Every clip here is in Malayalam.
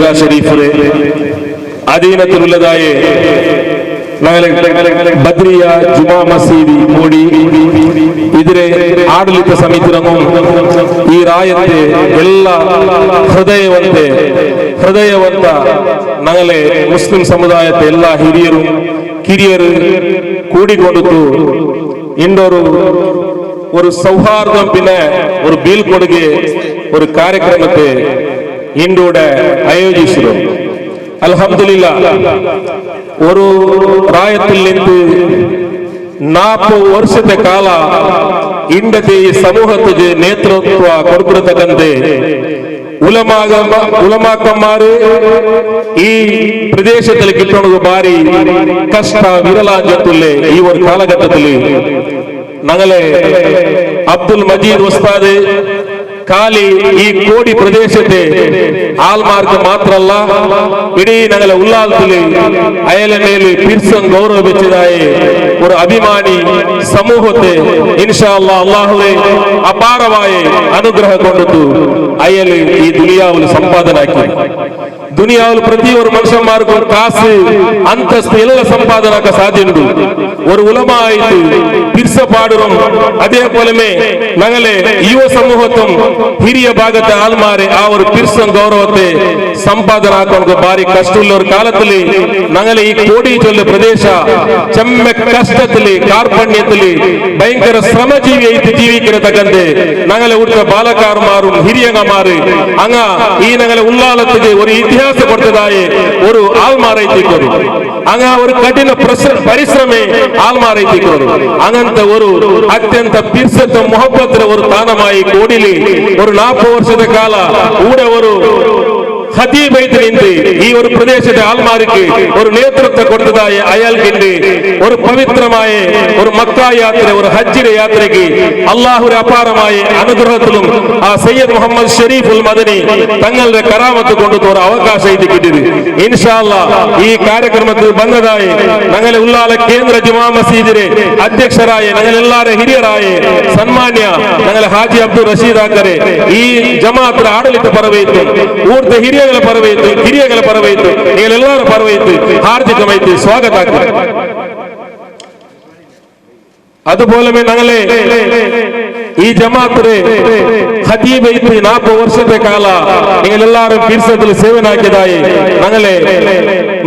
ಜಿಲ್ಲಾ ಶರೀಫರೇ, ಅಧೀನತಿರುಳ್ಳದಾಯೇ ಬದ್ರಿಯ ಜುಮಾ ಮಸೀದಿ ಮೂಡಿ ಇದರ ಆಡಳಿತ ಸಮಿತಿಯನ್ನು ಈ ರಾಯತೆ ಎಲ್ಲ ಹೃದಯವಂತ ನಗಲೆ ಮುಸ್ಲಿಂ ಸಮುದಾಯದ ಎಲ್ಲ ಹಿರಿಯರು ಕಿರಿಯರು ಕೂಡಿಕೊಂಡು ಇಂಡೋರು ஒரு சௌஹார்தம் பின்ன ஒரு பீல் கொடுಗೆ ஒரு ಕಾರ್ಯಕ್ರಮத்தை ಇಂಡೋட ಆಯೋಜಿಸಿದರು. ಅಲ್ಹಮ್ದುಲಿಲ್ಲಾಹ್ ஒரு ರಾಯத்தில் ನಿಂತು 40 ವರ್ಷದ ಕಾಲ ಇಂಡತೆ ಸಮೂಹಕ್ಕೆ ನೇತೃತ್ವ ಕೊಡುತ್ತಿರತಕ್ಕಂತೆ ಉಲಮಾಕಮ್ಮಾರು ಈ ಪ್ರದೇಶದಲ್ಲಿ ಕಿಟ್ಟೊಣಗು ಬಾರಿ ಕಷ್ಟ ವಿರಲಾಂಜತ್ತುಲ್ಲೆ ಈ ಒಂದು ಕಾಲಘಟ್ಟದಲ್ಲಿ ನಗಲೆ ಅಬ್ದುಲ್ ಮಜೀದ್ ಉಸ್ತಾದ್ ಖಾಲಿ ಈ ಕೋಡಿ ಪ್ರದೇಶತೆ ಆಲ್ಮಾರ್ಕ್ ಮಾತ್ರ ಅಲ್ಲ ಇಡೀ ನಗಲ ಉಲ್ಲಾಸದಲ್ಲಿ ಅಯಲ ಮೇಲೆ ಪಿರ್ಸನ್ ಗೌರವ ಬೆಚ್ಚಿದಾಯೆ ஒரு ಅಭಿಮಾನಿ ಸಮೂಹತೆ ಇನ್ಶಾ ಅಲ್ಲಾಹ್ ಅಲ್ಲಾಹುವೇ ಅಪಾರವಾಯೆ ಅನುಗ್ರಹ ಕೊಂಡತು ಅಯಲು ಈ ದುನಿಯಾವಲು ಸಂಪಾದನೆ ಹಾಕಿ ದುನಿಯಾವಲು ಪ್ರತಿಯೊಂದು ಮನುಷ್ಯನ್ಮಾರ್ಗು ಕಾಸು ಅಂತಸ್ತು ಎಲ್ಲ ಸಂಪಾದನಾಕ ಸಾಧ್ಯ ಉಂಟು. ஒரு உலமா ஆயிட்டு பிர்ச பாடுறோம். அதே போலமே நகலே யுவ சமூகத்தும் ಹಿರಿಯ ಭಾಗದ ಆಲ್ಮಾರೆ ಆ ಒಂದು ಪಿರ್ಸನ್ ಗೌರವತೆ ಸಂಪಾದನೆ ಹಾಕೊಂಡು ಬಾರಿ ಕಷ್ಟ ಉಳ್ಳ ಕಾಲದಲ್ಲಿ ನಗಲೆ ಈ ಕೋಡಿ ಜೊಲ್ಲೆ ಪ್ರದೇಶ ಚೆಮ್ಮೆ ಕಷ್ಟದಲ್ಲಿ ಕಾರ್ಪಣ್ಯದಲ್ಲಿ ಭಯಂಕರ ಶ್ರಮಜೀವಿ ಐತಿ ಜೀವಿಕಿರತಕ್ಕಂತೆ ನಗಲೆ ಹುಟ್ಟ ಬಾಲಕಾರ್ಮಾರು ಹಿರಿಯಂಗಮಾರು ಹಂಗ ಈ ನಗಲೆ ಉಲ್ಲಾಲತ್ತಿಗೆ ಒಂದು ಇತಿಹಾಸ ಕೊಡ್ತದಾಯೆ ಒಂದು ಆಲ್ಮಾರ ಐತಿಕೋದು ಹಂಗ ಒಂದು ಕಠಿಣ ಪರಿಶ್ರಮೆ ಆಲ್ಮಾರ ಐತಿಕೋದು ಹಂಗಂತ ಒಂದು ಅತ್ಯಂತ ಪಿರ್ಸತ ಮೊಹಬ್ಬತ್ರ ಒಂದು ತಾನಮಾಯಿ ಕೋಡಿಲಿ ஒரு 40 ವರ್ಷದ ಕಾಲ ಊರ ஒரு ಖತೀಬ್ ಐತಿ ನಿಂತು ಈ ಒಂದು ಪ್ರದೇಶದ ಆಲ್ಮಾರಿಗೆ ಒಂದು ನೇತೃತ್ವ ಕೊಟ್ಟದಾಯ ಅಯಲ್ಗಿಂಡಿ ಒಂದು ಪವಿತ್ರಮಾಯೆ ಒಂದು ಮಕ್ಕಾ ಯಾತ್ರೆ ಒಂದು ಹಜ್ಜಿನ ಯಾತ್ರೆಗೆ ಅಲ್ಲಾಹುರ ಅಪಾರಮಾಯೆ ಅನುಗ್ರಹದಲ್ಲೂ ಆ ಸೈಯದ್ ಮೊಹಮ್ಮದ್ ಶರೀಫ್ ಉಲ್ ಮದನಿ ತಂಗಲ್ರೆ ಕರಾಮತ್ತು ಕೊಂಡು ತೋರ ಅವಕಾಶ ಐತಿ ಕಿಟ್ಟಿದೆ. ಇನ್ಶಾ ಅಲ್ಲಾಹ್ ಈ ಕಾರ್ಯಕ್ರಮಕ್ಕೆ ಬಂದದಾಯೆ ನಗಲೆ ಉಲ್ಲಾಲ ಕೇಂದ್ರ ಜುಮಾ ಮಸೀದಿರೆ ಅಧ್ಯಕ್ಷರಾಯೆ ನಗಲೆಲ್ಲಾರ ಹಿರಿಯರಾಯೆ ಸನ್ಮಾನ್ಯ ನಗಲೆ ಹಾಜಿ ಅಬ್ದುಲ್ ರಶೀದ್ ಆಕರೆ ಈ ಜಮಾತ್ರ ಆಡಳಿತ ಪರವೈತು ಊರ್ದ ಹಿರಿಯಗಳ ಪರವೈತು ಹಿರಿಯಗಳ ಪರವೈತು ನೀವೆಲ್ಲರ ಪರವೈತು ಹಾರ್ದಿಕಮೈತಿ ಸ್ವಾಗತ ಆಗ್ತದೆ. അതുപോലെ ഞങ്ങളെ ഈ ജമാഅത്തിലെ ഖതീബ് ಐತಿ 40 ವರ್ಷದ ಕಾಲ ನೀವೆಲ್ಲರೂ ಪಿರ್ಸದಲ್ಲಿ ಸೇವನಾಕಿದಾಯಿ ഞങ്ങളെ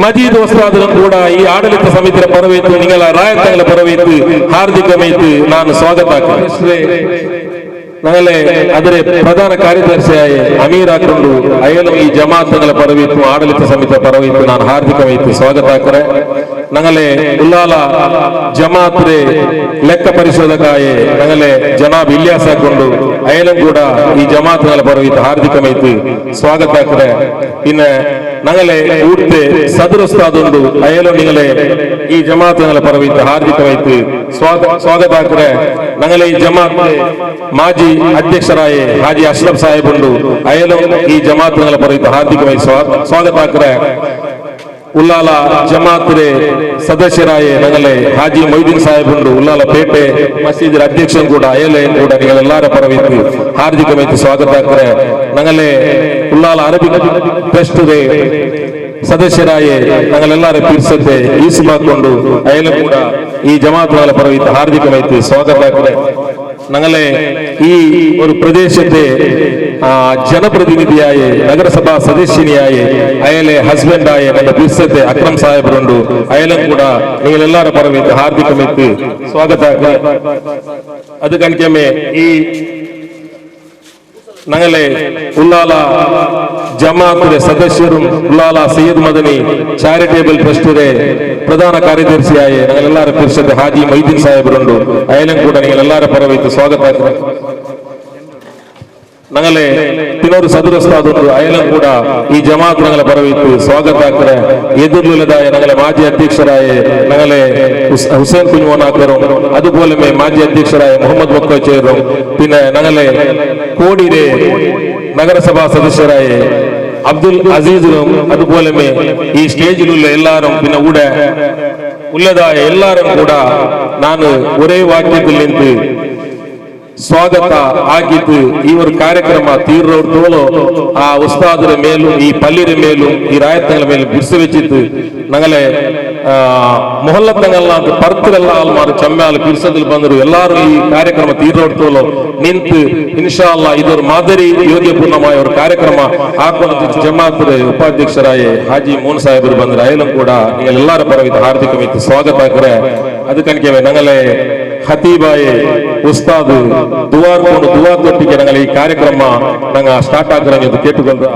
ಮಜೀದ್ ಉಸ್ತಾದರ ಕೂಡ ಈ ಆಡಳಿತ ಸಮಿತಿಯ ಪರವೈತು ನಿಗಳ ರಾಯತಗಳ ಪರವೈತು ಹಾರ್ದಿಕಮೈತಿ ನಾನು ಸ್ವಾಗತ ಆಗ್ತದೆ. ನಗಲೆ ಅದರ ಪ್ರಧಾನ ಕಾರ್ಯದರ್ಶಿಯಾಗಿ ಅಮೀರ್ ಹಾಕೊಂಡು ಅಯಲು ಈ ಜಮಾತ್ಗಳ ಪರವಿತ್ತು ಆಡಳಿತ ಸಮಿತಿಯ ಪರವಿತ್ತು ನಾನು ಹಾರ್ದಿಕವೈತು ಸ್ವಾಗತ ಹಾಕರೆ. ನಗಲೆ ಉಲ್ಲಾಲ ಜಮಾತ್ರೆ ಲೆಕ್ಕ ಪರಿಶೋಧಕಾಯೆ ನಗಲೆ ಜನಾಬ್ ಇಲ್ಯಾಸ್ ಹಾಕೊಂಡು ಅಯಲು ಕೂಡ ಈ ಜಮಾತ್ಗಳ ಪರವಿತ್ತು ಹಾರ್ದಿಕವೈತು ಸ್ವಾಗತ ಹಾಕರೆ. ಇನ್ನ ನಗಲೆ ಊಟೆ ಸದರ್ ಉಸ್ತಾದೊಂದು ಅಯಲು ನಿಗಲೆ ಈ ಜಮಾತ್ಗಳ ಪರವಿತ್ತು ಹಾರ್ದಿಕವೈತು ಸ್ವಾಗತ ಹಾಕರೆ. ನಗಲೆ ಈ ಜಮಾತ್ ಮಾಜಿ ಅಧ್ಯಕ್ಷರಾಯೆ ಹಾಜಿ ಅಶ್ರಫ್ ಸಾಹೇಬ್ ಉಂಡು ಅಯಲು ಈ ಜಮಾತ್ಗಳ ಪರವಿತ್ತು ಹಾರ್ದಿಕವಾಗಿ ಸ್ವಾಗತ ಹಾಕರೆ. ಉಲ್ಲಾಲ ಜಮಾತ್ರೆ ಸದಸ್ಯರಾಯೆ ನಗಲೆ ಹಾಜಿ ಮೊಯ್ದೀನ್ ಸಾಹೇಬ್ ಉಂಡು ಉಲ್ಲಾಲ ಪೇಟೆ ಮಸೀದಿರ ಅಧ್ಯಕ್ಷ ಕೂಡ ಅಯಲೆ ಕೂಡ ನಿಗಳೆಲ್ಲಾರ ಪರವಿತ್ತು ಹಾರ್ದಿಕವಾಗಿ ಸ್ವಾಗತ ಹಾಕರೆ. ನಗಲೆ ಉಲ್ಲಾಲ ಅರಬಿಕ್ ಟ್ರಸ್ಟ್ ಸದಸ್ಯರಾಯೆ ನಗಳೆಲ್ಲಾರ ಪಿರ್ಸದ್ದೆ ಈಸುಮಾಕೊಂಡು ಅಯಲು ಕೂಡ ಈ ಜಮಾತ್ಗಳ ಪರವಿತ್ತು ಹಾರ್ದಿಕವಾಗಿ ಸ್ವಾಗತ ಹಾಕರೆ. ನಗಲೆ ಈ ಒಂದು ಪ್ರದೇಶത്തെ ಜನಪ್ರತಿನಿಧಿಯಾಯ ನಗರಸಭಾ ಸದಸ್ಯನಿಯಾಯ ಅಯಲೆ ಹಸ್ಬೆಂಡ್ ಆಯ ನನ್ನ ಪಿರ್ಸತೆ ಅಕ್ರಮ್ ಸಾಹೇಬರುಂಡು ಅಯಲನ್ ಕೂಡ ನೀವೆಲ್ಲರ ಪರವಿತ್ತು ಹಾರ್ದಿಕಮಿತ್ತು ಸ್ವಾಗತ. ಅದು ಕಣ್ಕೆಮ್ಮೆ ಈ ನಗಲೆ ಉಲ್ಲಾಲ ಜಮಾಅತ್ ಸದಸ್ಯರು ಉಲ್ಲಾಲ ಸೈಯದ್ ಮದನಿ ಚಾರಿಟೇಬಲ್ ಟ್ರಸ್ಟ್ ಪ್ರಧಾನ ಕಾರ್ಯದರ್ಶಿಯಾಯ ನಗಲೆಲ್ಲಾರ ಪಿರ್ಸತೆ ಹಾಜಿ ಮೊಯ್ದೀನ್ ಸಾಹೇಬರುಂಡು ಅಯಲನ್ ಕೂಡ ನೀವೆಲ್ಲರ ಪರವಿತ್ತು ಸ್ವಾಗತ. ನಗಲೆ ತಿನ್ನೋರು ಸದುರಸ್ತಾದೊಂದು ಅಯಲನ್ ಕೂಡ ಈ ಜಮಾತ್ ನಗಲ ಪರವಿತ್ತು ಸ್ವಾಗತ ಹಾಕರೆ. ಎದುರ್ಲುಲದಾಯ ನಗಲೆ ಮಾಜಿ ಅಧ್ಯಕ್ಷರಾಯ ನಗಲೆ ಹುಸೇನ್ ಕುಂಜೋನ್ ಹಾಕರು അതുപോലെ ಮಾಜಿ ಅಧ್ಯಕ್ಷರಾಯ ಮೊಹಮ್ಮದ್ ಮೊಕ್ಕಚೇರು ಪಿನ್ನ ನಗಲೆ ಕೋಡಿರೆ ನಗರಸಭಾ ಸದಸ್ಯರಾಯ ಅಬ್ದುಲ್ ಅಜೀಜ್ അതുപോലെ ಈ ಸ್ಟೇಜಿലുള്ള ಎಲ್ಲಾರು ಪಿನ್ನ ಊಡ ಉಳ್ಳದಾಯ ಎಲ್ಲಾರು ಕೂಡ ನಾನು ಒರೇ ವಾಕ್ಯದಲ್ಲಿ ನಿಂತು ಸ್ವಾಗತ ಆಗಿದ್ದು ಈ ಒಂದು ಕಾರ್ಯಕ್ರಮ ತೀರ್ರವ್ರದೋಳು ಆ ಉಸ್ತಾದರ ಮೇಲೂ ಈ ಪಲ್ಲಿರ ಮೇಲೂ ಈ ರಾಯತಂಗಳ ಮೇಲೆ ಬಿಡಿಸವೆಚ್ಚಿತ್ತು ನಂಗಲೆ ಮೊಹಲ್ಲತ್ತಂಗಲ್ಲ ಅಂತ ಪರ್ತರೆಲ್ಲ ಅಲ್ಮಾರು ಚಮ್ಮಾಲು ಬಿಡಿಸೋದ್ರಲ್ಲಿ ಬಂದರು ಎಲ್ಲಾರು ಈ ಕಾರ್ಯಕ್ರಮ ತೀರ್ರವ್ರದೋಳು ನಿಂತು ಇನ್ಶಾ ಅಲ್ಲಾ ಇದರ ಮಾದರಿ ಯೋಗ್ಯಪೂರ್ಣമായ ஒரு ಕಾರ್ಯಕ್ರಮ ಹಾಕೊಂಡು ಜಮಾತ್ ಉಪಾಧ್ಯಕ್ಷರಾಯ ಹಾಜಿ ಮೋನ್ ಸಾಹೇಬರು ಬಂದ್ರೆ ಅಯ್ಯಲಂ ಕೂಡ ನೀವು ಎಲ್ಲರ ಪರವಾಗಿ ಹಾರ್ದಿಕ ಸ್ವಾಗತ ಆಗ್ರೆ ಅದಕ್ಕೆ ನಂಗಲೆ ಖತೀಬಾಯೆ ಉಸ್ತಾದ್ ದುವಾ ತೊಟ್ಟಿಗೆ ನಂಗಲೆ ಈ ಕಾರ್ಯಕ್ರಮ ನಂಗ ಸ್ಟಾರ್ಟ್ ಆಗ್ರೆ ಅಂತ ಕೇಳಿಕೊಂಡ್ರ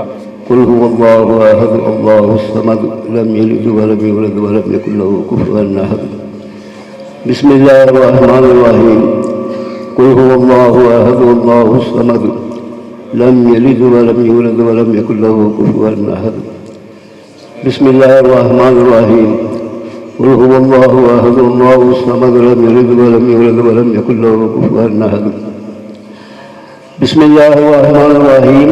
قل هو الله احد الله الصمد لم يلد ولم يولد ولم يكن له كفوا احد بسم الله الرحمن الرحيم قل هو الله احد الله الصمد لم يلد ولم يولد ولم يكن له كفوا احد بسم الله الرحمن الرحيم قل هو الله احد الله الصمد لم يلد ولم يولد ولم يكن له كفوا احد بسم الله الرحمن الرحيم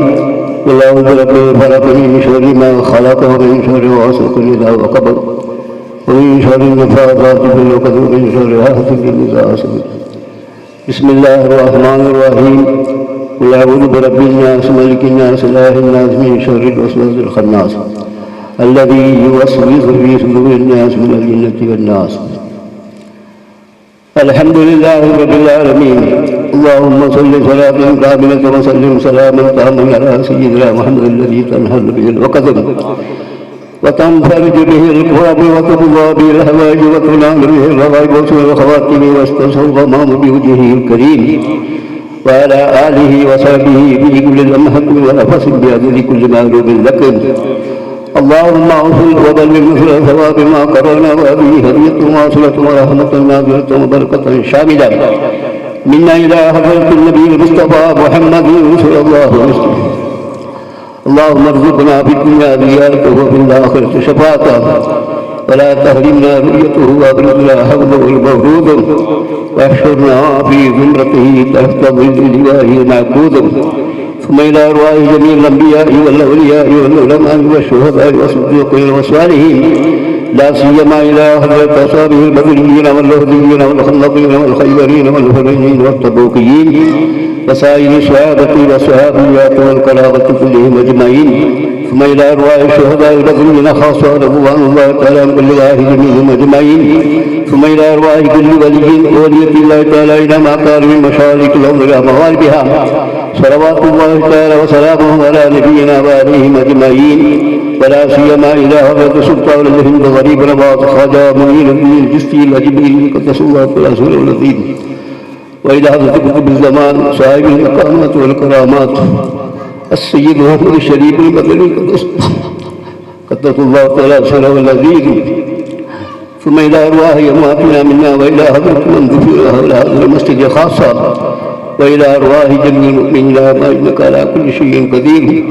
قل أعوذ برب الفلق من شر ما خلق ومن شر غاسق إذا وقب ومن شر النفاثات في العقد ومن شر حاسد إذا حسد بسم الله الرحمن الرحيم قل أعوذ برب الناس ملك الناس إله الناس من شر الوسواس الخناس الذي يوسوس في صدور الناس من الجنة والناس الحمد لله رب العالمين اللهم صل صلاة كاملة وسلم سلاما تاما على سيدنا محمد الذي تنهل به الوقدم وتنفرج به الكرب وتقضى به الهوائج وتنال به الرغائب وسوء الخواتم واستنصر الغمام بوجهه الكريم وعلى آله وصحبه في كل لمحة ونفس بعدد كل مغلوب لكم اللهم اغفر وبلغ مثل ثواب ما قررنا وهذه هدية واصلة ورحمة نازلة وبركة شاملة منا إلى حضرة النبي المصطفى محمد صلى الله عليه وسلم اللهم ارزقنا في الدنيا زيارته وفي الآخرة شفاعته ولا تحرمنا رؤيته وابرزنا حوله المورود واحشرنا في زمرته تحت ظل لوائه معبود ثم إلى أرواح جميع الأنبياء والأولياء والعلماء والشهداء والصديقين والصالحين لا سيما إلى حضرة أصحابه البدريين واللهديين والخلقين والخيبرين والهريين والتبوكيين وسائر الشهادة والصحابيات والكرامة كلهم أجمعين ثم إلى أرواح الشهداء البدريين خاصة رضوان الله تعالى عن كل واحد منهم أجمعين ثم إلى أرواح كل ولي ولية الله تعالى إلى ما كان من مشارق الأرض إلى مغاربها صلوات الله تعالى وسلامه على نبينا وآلهم أجمعين ولا سيما إلى حضرة سلطان الهند غريب نواز خواجة معين الدين الجستي الأجمعين قدس الله رسوله اللطيف وإلى حضرة قطب الزمان صاحب المقامات والكرامات السيد محمد الشريف المدني قدس الله تعالى سره العزيز ثم إلى أرواح أمواتنا منا وإلى حضرة من دفن حول هذا المسجد خاصة وإلى أرواح جميع المؤمنين ما إنك على كل شيء قدير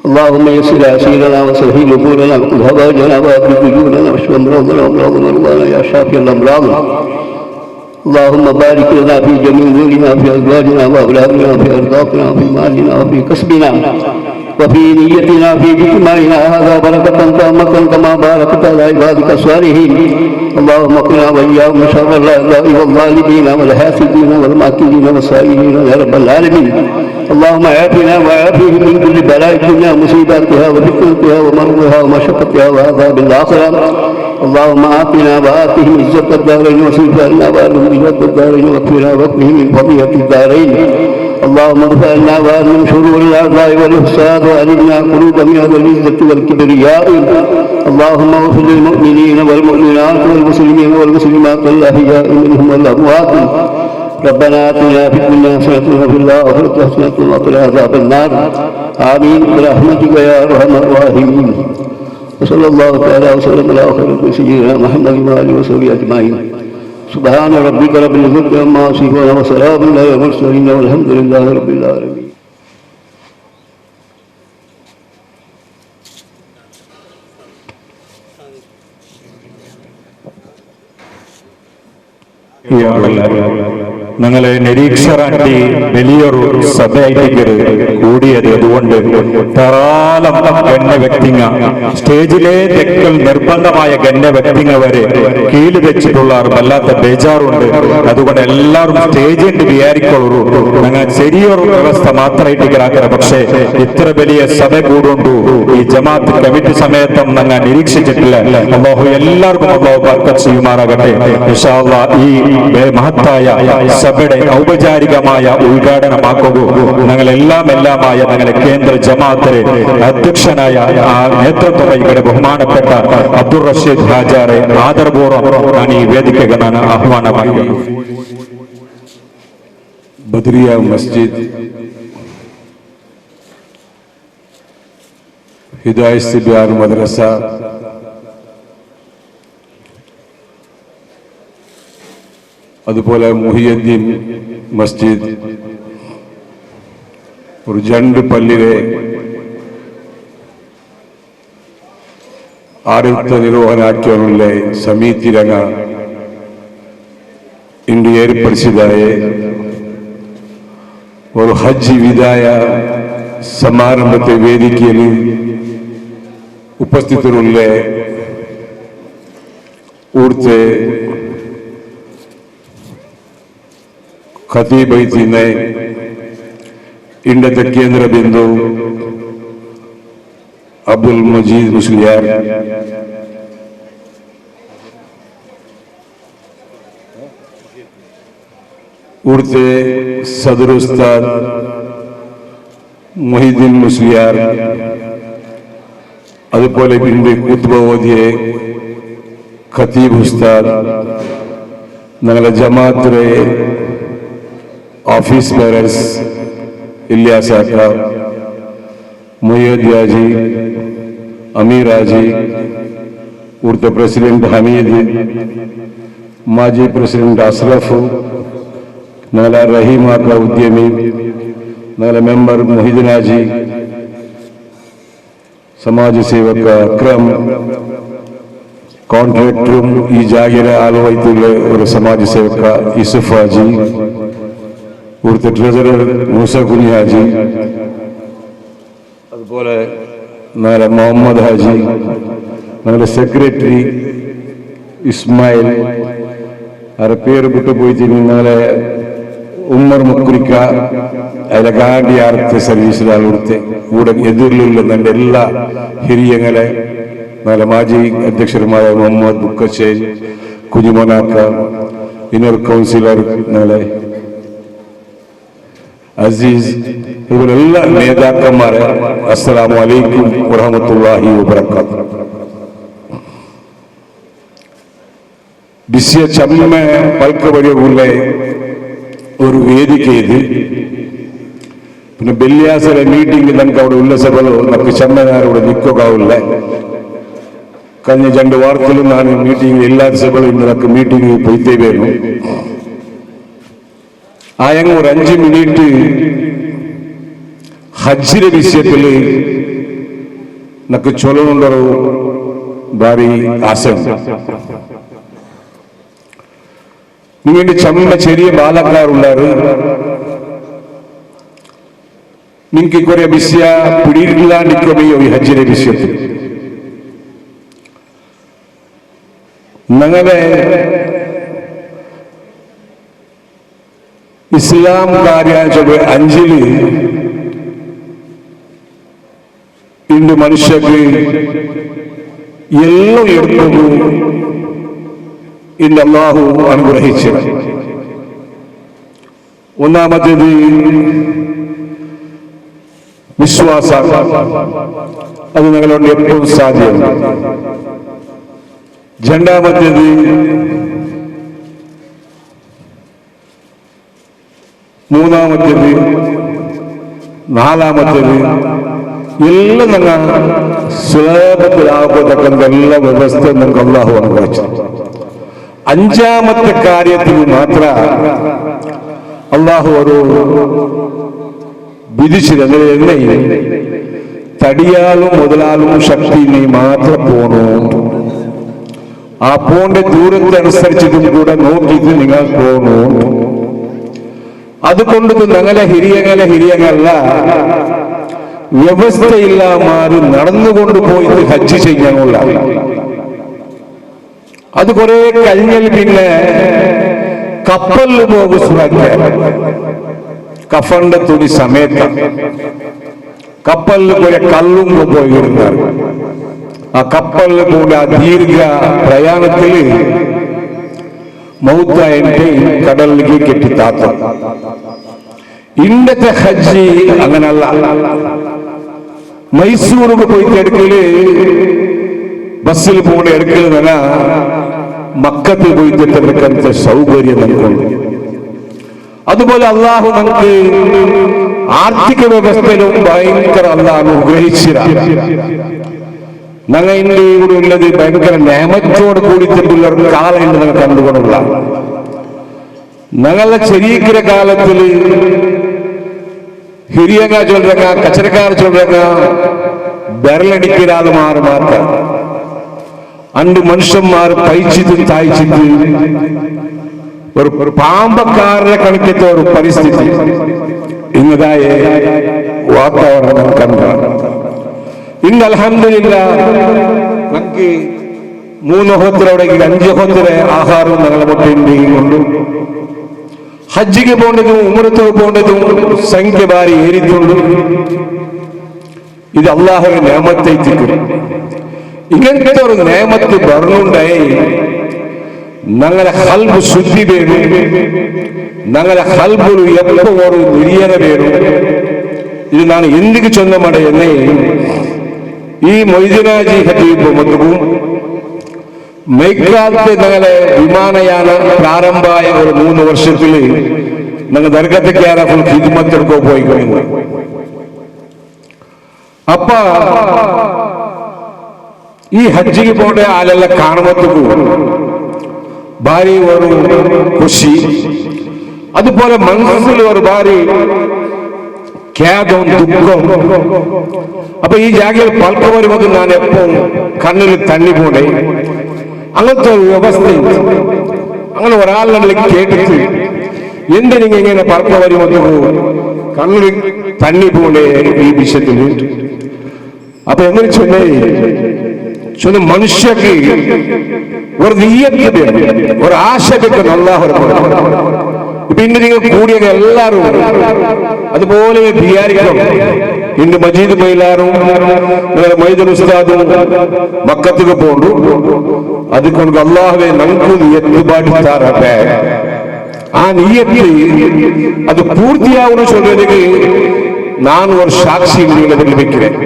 اللهم يسر عسيرنا وسهل أمورنا وقل هواجنا وأبرد ديوننا واشف أمراضنا وأمراض مرضانا يا شافي الأمراض اللهم بارك لنا في جميع أمورنا في أزواجنا وأولادنا في أرزاقنا وفي مالنا وفي كسبنا وفي نيتنا في اجتماعنا هذا بركة تامة كما باركت على عبادك الصالحين اللهم قنا وإياهم شر الأعداء والظالمين والحاسدين والماكرين والسائلين يا رب العالمين اللهم عافنا وعافهم من كل بلاء الدنيا مصيباتها وفتنتها ومرضها ومشقتها وعذاب الآخرة اللهم آتنا وآتهم عزة الدارين وصرف عنا وعنهم عزة الدارين واكفنا واكفهم من فضيلة الدارين اللهم ارفع عنا وعنهم شرور الأعداء والإفساد وأجرنا قلوب من العزة والكبرياء اللهم اغفر للمؤمنين والمؤمنات والمسلمين والمسلمات الأحياء منهم والأموات ربنا آتنا في الدنيا حسنة وفي الآخرة حسنة وقنا عذاب النار آمين برحمتك يا أرحم الراحمين وصلى الله تعالى وسلم على خير سيدنا محمد وآله وصحبه أجمعين سبحان ربك رب العزة عما يصفون وسلام على المرسلين والحمد لله رب العالمين. يا الله ഞങ്ങളെ നിരീക്ഷറാണ്ടി വലിയൊരു സഭയായിട്ട് കൂടിയത്. അതുകൊണ്ട് ധാരാളം ഗണ്യ വ്യക്തിങ്ങ സ്റ്റേജിലെ തെക്കൽ നിർബന്ധമായ ഗണ്യ വ്യക്തിങ്ങ വരെ കീഴിൽ വെച്ചിട്ടുള്ള വല്ലാത്ത ബേജാറുണ്ട്. അതുകൊണ്ട് എല്ലാവരും സ്റ്റേജിന്റെ വിചാരിക്കൊള്ളൂ ഞങ്ങൾ ചെറിയൊരു വ്യവസ്ഥ മാത്രമായിട്ട് കിടക്കണം. പക്ഷേ ഇത്ര വലിയ സഭ കൂടുണ്ടു ഈ ജമാഅത്ത് കമ്മിറ്റി സമയത്തും ഞങ്ങൾ നിരീക്ഷിച്ചിട്ടില്ല. അല്ലാഹു എല്ലാവർക്കും അല്ലാഹു ബർക്കത്ത് ചെയ്യുമാറാകട്ടെ. ഇൻഷാ അല്ലാഹ് ഈ മഹത്തായ സഭയുടെ ഔപചാരികമായ ഉദ്ഘാടനമാക്കുക ഞങ്ങളെല്ലാമായ ഞങ്ങളെ കേന്ദ്ര ജമാഅത്തിലെ അധ്യക്ഷനായ നേതൃത്വം വഹിക്കുന്ന ബഹുമാനപ്പെട്ട അബ്ദുൾ റഷീദ് ഹാജാറെ ആദരപൂർവ്വം ഞാൻ ഈ വേദിക്കക ഞാൻ ആഹ്വാനമായി. ബദരിയ മസ്ജിദ്, ഹിദായത്ത് സിബിയാൻ മദ്രസ, അതുപോലെ മുഹിയുദ്ദീൻ മസ്ജിദ്, ഒരു രണ്ട് പള്ളിയിലെ ಆಡಳಿತ ನಿರ್ವಹಣಾಕ್ಕಿയുള്ള ಸಮಿತಿ ರಂಗ ಇಂದು ಏರ್ಪಡಿಸಿದ್ದಾರೆ. ഒരു ഹജ്ജ് വിദായ സമാരംഭത്തെ വേദിക്കയിൽ ഉപസ്ഥിതരുള്ള ഊർത്തെ ഖതീബൈത്തിനെ ഇന്നത്തെ കേന്ദ്ര ബിന്ദു അബ്ദുൽ മജീദ് മുസ്ലിയാർ, ഊർത്തെ സദർ ഉസ്താദ് മൊഹീദ്ദീൻ മുസ്ലിയാർ, അതുപോലെ ഇന്ന് ഖുത്ബ ഓതിയ ഖതീബ് ഉസ്താദ്, ഞങ്ങളുടെ ജമാഅത്തിലെ ഓഫീസ് ബെയറേഴ്സ് ഇല്യാസ് ആക്ക, മുയ്യദ് യാജി, അമീർ ആജി, ഊർത്തെ പ്രസിഡന്റ് ഹമീദ്, മാജി പ്രസിഡന്റ് അസ്രഫ്, ഞങ്ങളുടെ റഹീമാക്ക ഉദ്യമി, ഞങ്ങളുടെ മെമ്പർ മുഹിദ്ദീൻ ആജി, സമാജ സേവക അക്രം, കോൺട്രാക്ടറും ഈ ജാഗിര ആലുവൈത്തുള്ള ഒരു സമാജ സേവക യൂസുഫ് ഹാജി, ഇവിടുത്തെ ട്രഷറർ മൂസ കുഞ്ഞി ഹാജി, അതുപോലെ ഞങ്ങളുടെ മുഹമ്മദ് ഹാജി, ഞങ്ങളുടെ സെക്രട്ടറി ഇസ്മായിൽ, അവരുടെ പേര് വിട്ടുപോയിട്ട് ഞങ്ങളെ ഉമ്മർ മുക്കുരിക്ക, അതിലെ ഗാന്ധി ആർത്തെ സർവീസിലാണ് ഇവിടുത്തെ കൂടെ എതിരിലുള്ള ഞങ്ങളുടെ എല്ലാ ഹിരിയങ്ങളെ, ഞങ്ങളുടെ മാജി അധ്യക്ഷരുമായ മുഹമ്മദ് ബുക്കശ്ശേരി, കുഞ്ഞുമോനാക്ക, ഇന്നർ കൗൺസിലർ ഞങ്ങളെ അസീസ്, ഇവരെ എല്ലാ നേതാക്കന്മാരെ അസ്സലാമു അലൈക്കും വറഹ്മത്തുള്ളാഹി വബറകാതുഹു. വിശ്യ ചമ്മ പൽക്കവടിയുള്ള ഒരു വേദിക ഇത്. പിന്നെ ಬೆಲ್ಲಿಯಾಸರ ಮೀಟಿಂಗ್ ತನಕ അവിടെ ഉള്ള സഭകൾ നമുക്ക് ചമ്മനാരോട് നിൽക്കുകയില്ല. കഴിഞ്ഞ 2 വാരത്തിലും ഞാൻ മീറ്റിംഗ് എല്ലാ സഭകളും നമുക്ക് മീറ്റിംഗ് പോയിത്തേവേനു. ആയങ്ങ് ഒരു 5 മിനിറ്റ് ഹജ്ജിന്റെ വിഷയത്തിൽ നമുക്ക് ചൊല്ലുന്നുണ്ടൊരു ഭാരി ആശങ്ക. നിങ്ങളുടെ ചമ്മ ചെറിയ ബാലക്കാരുള്ളവർ നിങ്ങൾക്ക് കുറെ വിഷയ പിടിയില്ലാണ്ടിരിക്കുകയോ ഈ ഹജ്ജിന്റെ വിഷയത്തിൽ. ഞങ്ങളെ ഇസ്ലാം കാര്യ 5 ഇന്ന് മനുഷ്യർക്ക് എല്ലാം എടുത്തത് ഇന്ന് അല്ലാഹു അനുഗ്രഹിച്ചു. ഒന്നാമത്തേത് വിശ്വാസം, അത് ഞങ്ങളോട് എപ്പോഴും സാധ്യം. രണ്ടാമത്തേത് മൂന്നാമത്തേത് നാലാമത്തേത് എല്ലാം ഞങ്ങൾ സുലഭത്തിലാകത്തക്ക എല്ലാ വ്യവസ്ഥ നമുക്ക് അല്ലാഹു അനുഗ്രഹിച്ചു. 5ാമത്തെ കാര്യത്തിൽ മാത്രം അല്ലാഹു ഒരു വിധിച്ചത് എന്നെ തടിയാലും മുതലാലും ശക്തി നീ മാത്രം പോണു. ആ പോണ്ട ദൂരത്തെ അനുസരിച്ചിട്ടും കൂടെ നോക്കിയിട്ട് നിങ്ങൾ പോണു. അതുകൊണ്ട് ഞങ്ങളെ ഹിരിയങ്ങല്ല വ്യവസ്ഥയില്ലാമാര് നടന്നുകൊണ്ട് പോയിട്ട് ഹജ്ജ് ചെയ്യാനുള്ള അത് കുറെ കഴിഞ്ഞാൽ പിന്നെ കപ്പലിൽ പോകും കഫന്റെ തുണി സമയത്ത് കപ്പലിൽ കുറെ കല്ലും പോയിരുന്നാർ ആ കപ്പലിൽ കൂടെ ആ ദീർഘ പ്രയാണത്തില് മൗത്തായിട്ട് കടലിലേക്ക് കെട്ടിത്താത്ത ഇന്നത്തെ ഹജ്ജ് അങ്ങനല്ല മൈസൂർക്ക് പോയിട്ട് എടുക്കല് ബസ്സിൽ പോകണ എടുക്കല് തന്നെ മക്കത്തിൽ പോയിട്ട് എടുക്കത്തെ സൗകര്യം നമുക്കുണ്ട് അതുപോലെ അള്ളാഹു നമുക്ക് ആർത്ഥിക വ്യവസ്ഥയിലും ഭയങ്കര അള്ളാഹ് അനുഗ്രഹിച്ചില്ല ഞങ്ങൾ ഇന്ന് ഇവിടെ ഉള്ളത് ഭയങ്കര നിയമത്തോട് കൂടിയിട്ടുള്ള ഒരു കാലുണ്ട് ഞങ്ങൾ കണ്ടുകൊണ്ടുള്ള ഞങ്ങളുടെ ചെറിയ കാലത്തിൽ ഹിരിയങ്ങ ചൊല്ലുക കച്ചരക്കാർ ചൊല്ലുക ബെരലടിക്കാതെ മാറുമാർക്ക അണ്ട് മനുഷ്യന്മാർ പൈച്ചിട്ട് തായ്ച്ചിട്ട് ഒരു പാമ്പക്കാരനെ കണക്കത്തെ ഒരു പരിസ്ഥിതി ഇന്നതായ വാതാവരണം കണ്ടാണ് ഇന്ന് അൽഹംദുലില്ലാഹ് നമുക്ക് 3 ഹോത്തരവിടേക്ക് 5 ഹോത്തര ആഹാരവും ഞങ്ങളെ മുട്ടയുണ്ടെങ്കിൽ ഹജ്ജിക്ക് പോകേണ്ടതും ഉമ്രത്ത് പോകേണ്ടതും സംഖ്യ ഭാരി ഏരിത്തുണ്ട് ഇത് അള്ളാഹുവിന്റെ നിയമത്തേക്ക് ഇങ്ങനത്തെ ഒരു നിയമത്ത് പറഞ്ഞുണ്ടായി ഞങ്ങളെ ഹൽബ് ശുദ്ധി വേണം ഞങ്ങളെ ഹൽബിൽ എപ്പോ ഒരു നിര്യാണ വേണം ഇത് ഞാൻ എന്തിക്ക് ചൊന്നമട എന്നെ ഈ മൊയ്തീനാജി ഹജീബ് മത്തുവും മൈക്കാലത്ത് ഞങ്ങളെ വിമാനയാന പ്രാരംഭമായ ഒരു 3 വർഷത്തിൽ ഞങ്ങൾ ദർഗത്തേക്കാര ഫുൾ ഹിദ്മത്തെടുക്കോ പോയി കഴിഞ്ഞു അപ്പ ഈ ഹജ്ജിക്ക് പോകേണ്ട ആളെല്ലാം കാണുമ്പത്തേക്കു ഭാര്യ ഒരു ഖുഷി അതുപോലെ മനസ്സിൽ ഒരു ഭാര്യ ഖേദവും ദുഃഖവും അപ്പൊ ഈ ജാഗയിൽ പൽക്ക വരുമ്പോൾ ഞാൻ എപ്പോ കണ്ണിൽ തണ്ണി പോണേ അങ്ങനത്തെ ഒരു വ്യവസ്ഥയുണ്ട് അങ്ങനെ ഒരാളുടെ കേട്ടിട്ട് എന്തിനിങ്ങ ഇങ്ങനെ പൽക്ക വരുമ്പോൾ കണ്ണിൽ തണ്ണി പോണേ ഈ വിഷയത്തിൽ അപ്പൊ എങ്ങനെ ചൊന്ന മനുഷ്യക്ക് ഒരു നീയത്ത് ഒരു ആശ കിട്ടുന്നു അല്ലാഹു പിന്നെ നിങ്ങൾ കൂടിയ എല്ലാവരും അതുപോലെ വിചാരിക്കണം ഇന്ന് മജീദ് മൈലാറും മൈദൻ ഉസ്താദും മക്കത്തേക്ക് പോകണ്ടു അതുകൊണ്ട് അള്ളാഹുവെ നമുക്ക് നീയത്ത് പാടിത്താറട്ടെ ആ നീയത്ത് അത് പൂർത്തിയാവുന്ന ചൊല്ലുന്നത് ഞാൻ ഒരു സാക്ഷി നിങ്ങളെ വെக்கிறேன்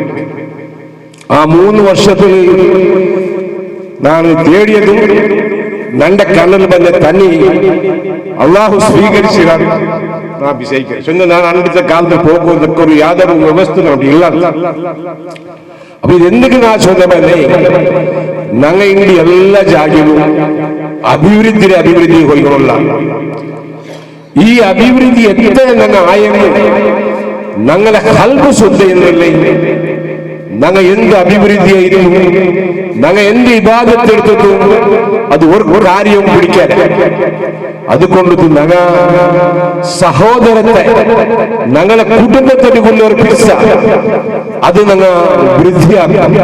ആ 3 വർഷത്തിൽ ഞാൻ തേടിയതും നന്റെ കണ്ണിൽ വന്ന തന്നി അള്ളാഹു സ്വീകരിച്ചാണ് ഞാൻ വിജയിക്കുന്നത് ഞാൻ അടുത്ത കാലത്ത് പോകുന്നതൊക്കെ ഒരു യാതൊരു വ്യവസ്ഥ ഇല്ല അപ്പൊ ഇതെന്തൊക്കെ ഞാൻ ചൊന്നമല്ലേ ഞങ്ങൾ ഇന്ത്യ എല്ലാ ജാഗ്യവും അഭിവൃദ്ധി കൊണ്ടുള്ള ഈ അഭിവൃദ്ധി എത്ര ഞങ്ങൾ ആയെന്ന് ഞങ്ങളെ ഹൽബ് ശുദ്ധ എന്നല്ലേ ഞങ്ങൾ എന്ത് അഭിവൃദ്ധിയായിരുന്നു ഞങ്ങൾ എന്ത് ഇബാദത്തെടുത്തിട്ടും അത് ഒരു കാര്യവും പിടിക്കാൻ അതുകൊണ്ട് ഞങ്ങ സഹോദരത്തെ ഞങ്ങളെ കുടുംബത്തിനുള്ള ഒരു പിസ്സ അത് ഞങ്ങൾ വൃദ്ധിയാക്കാം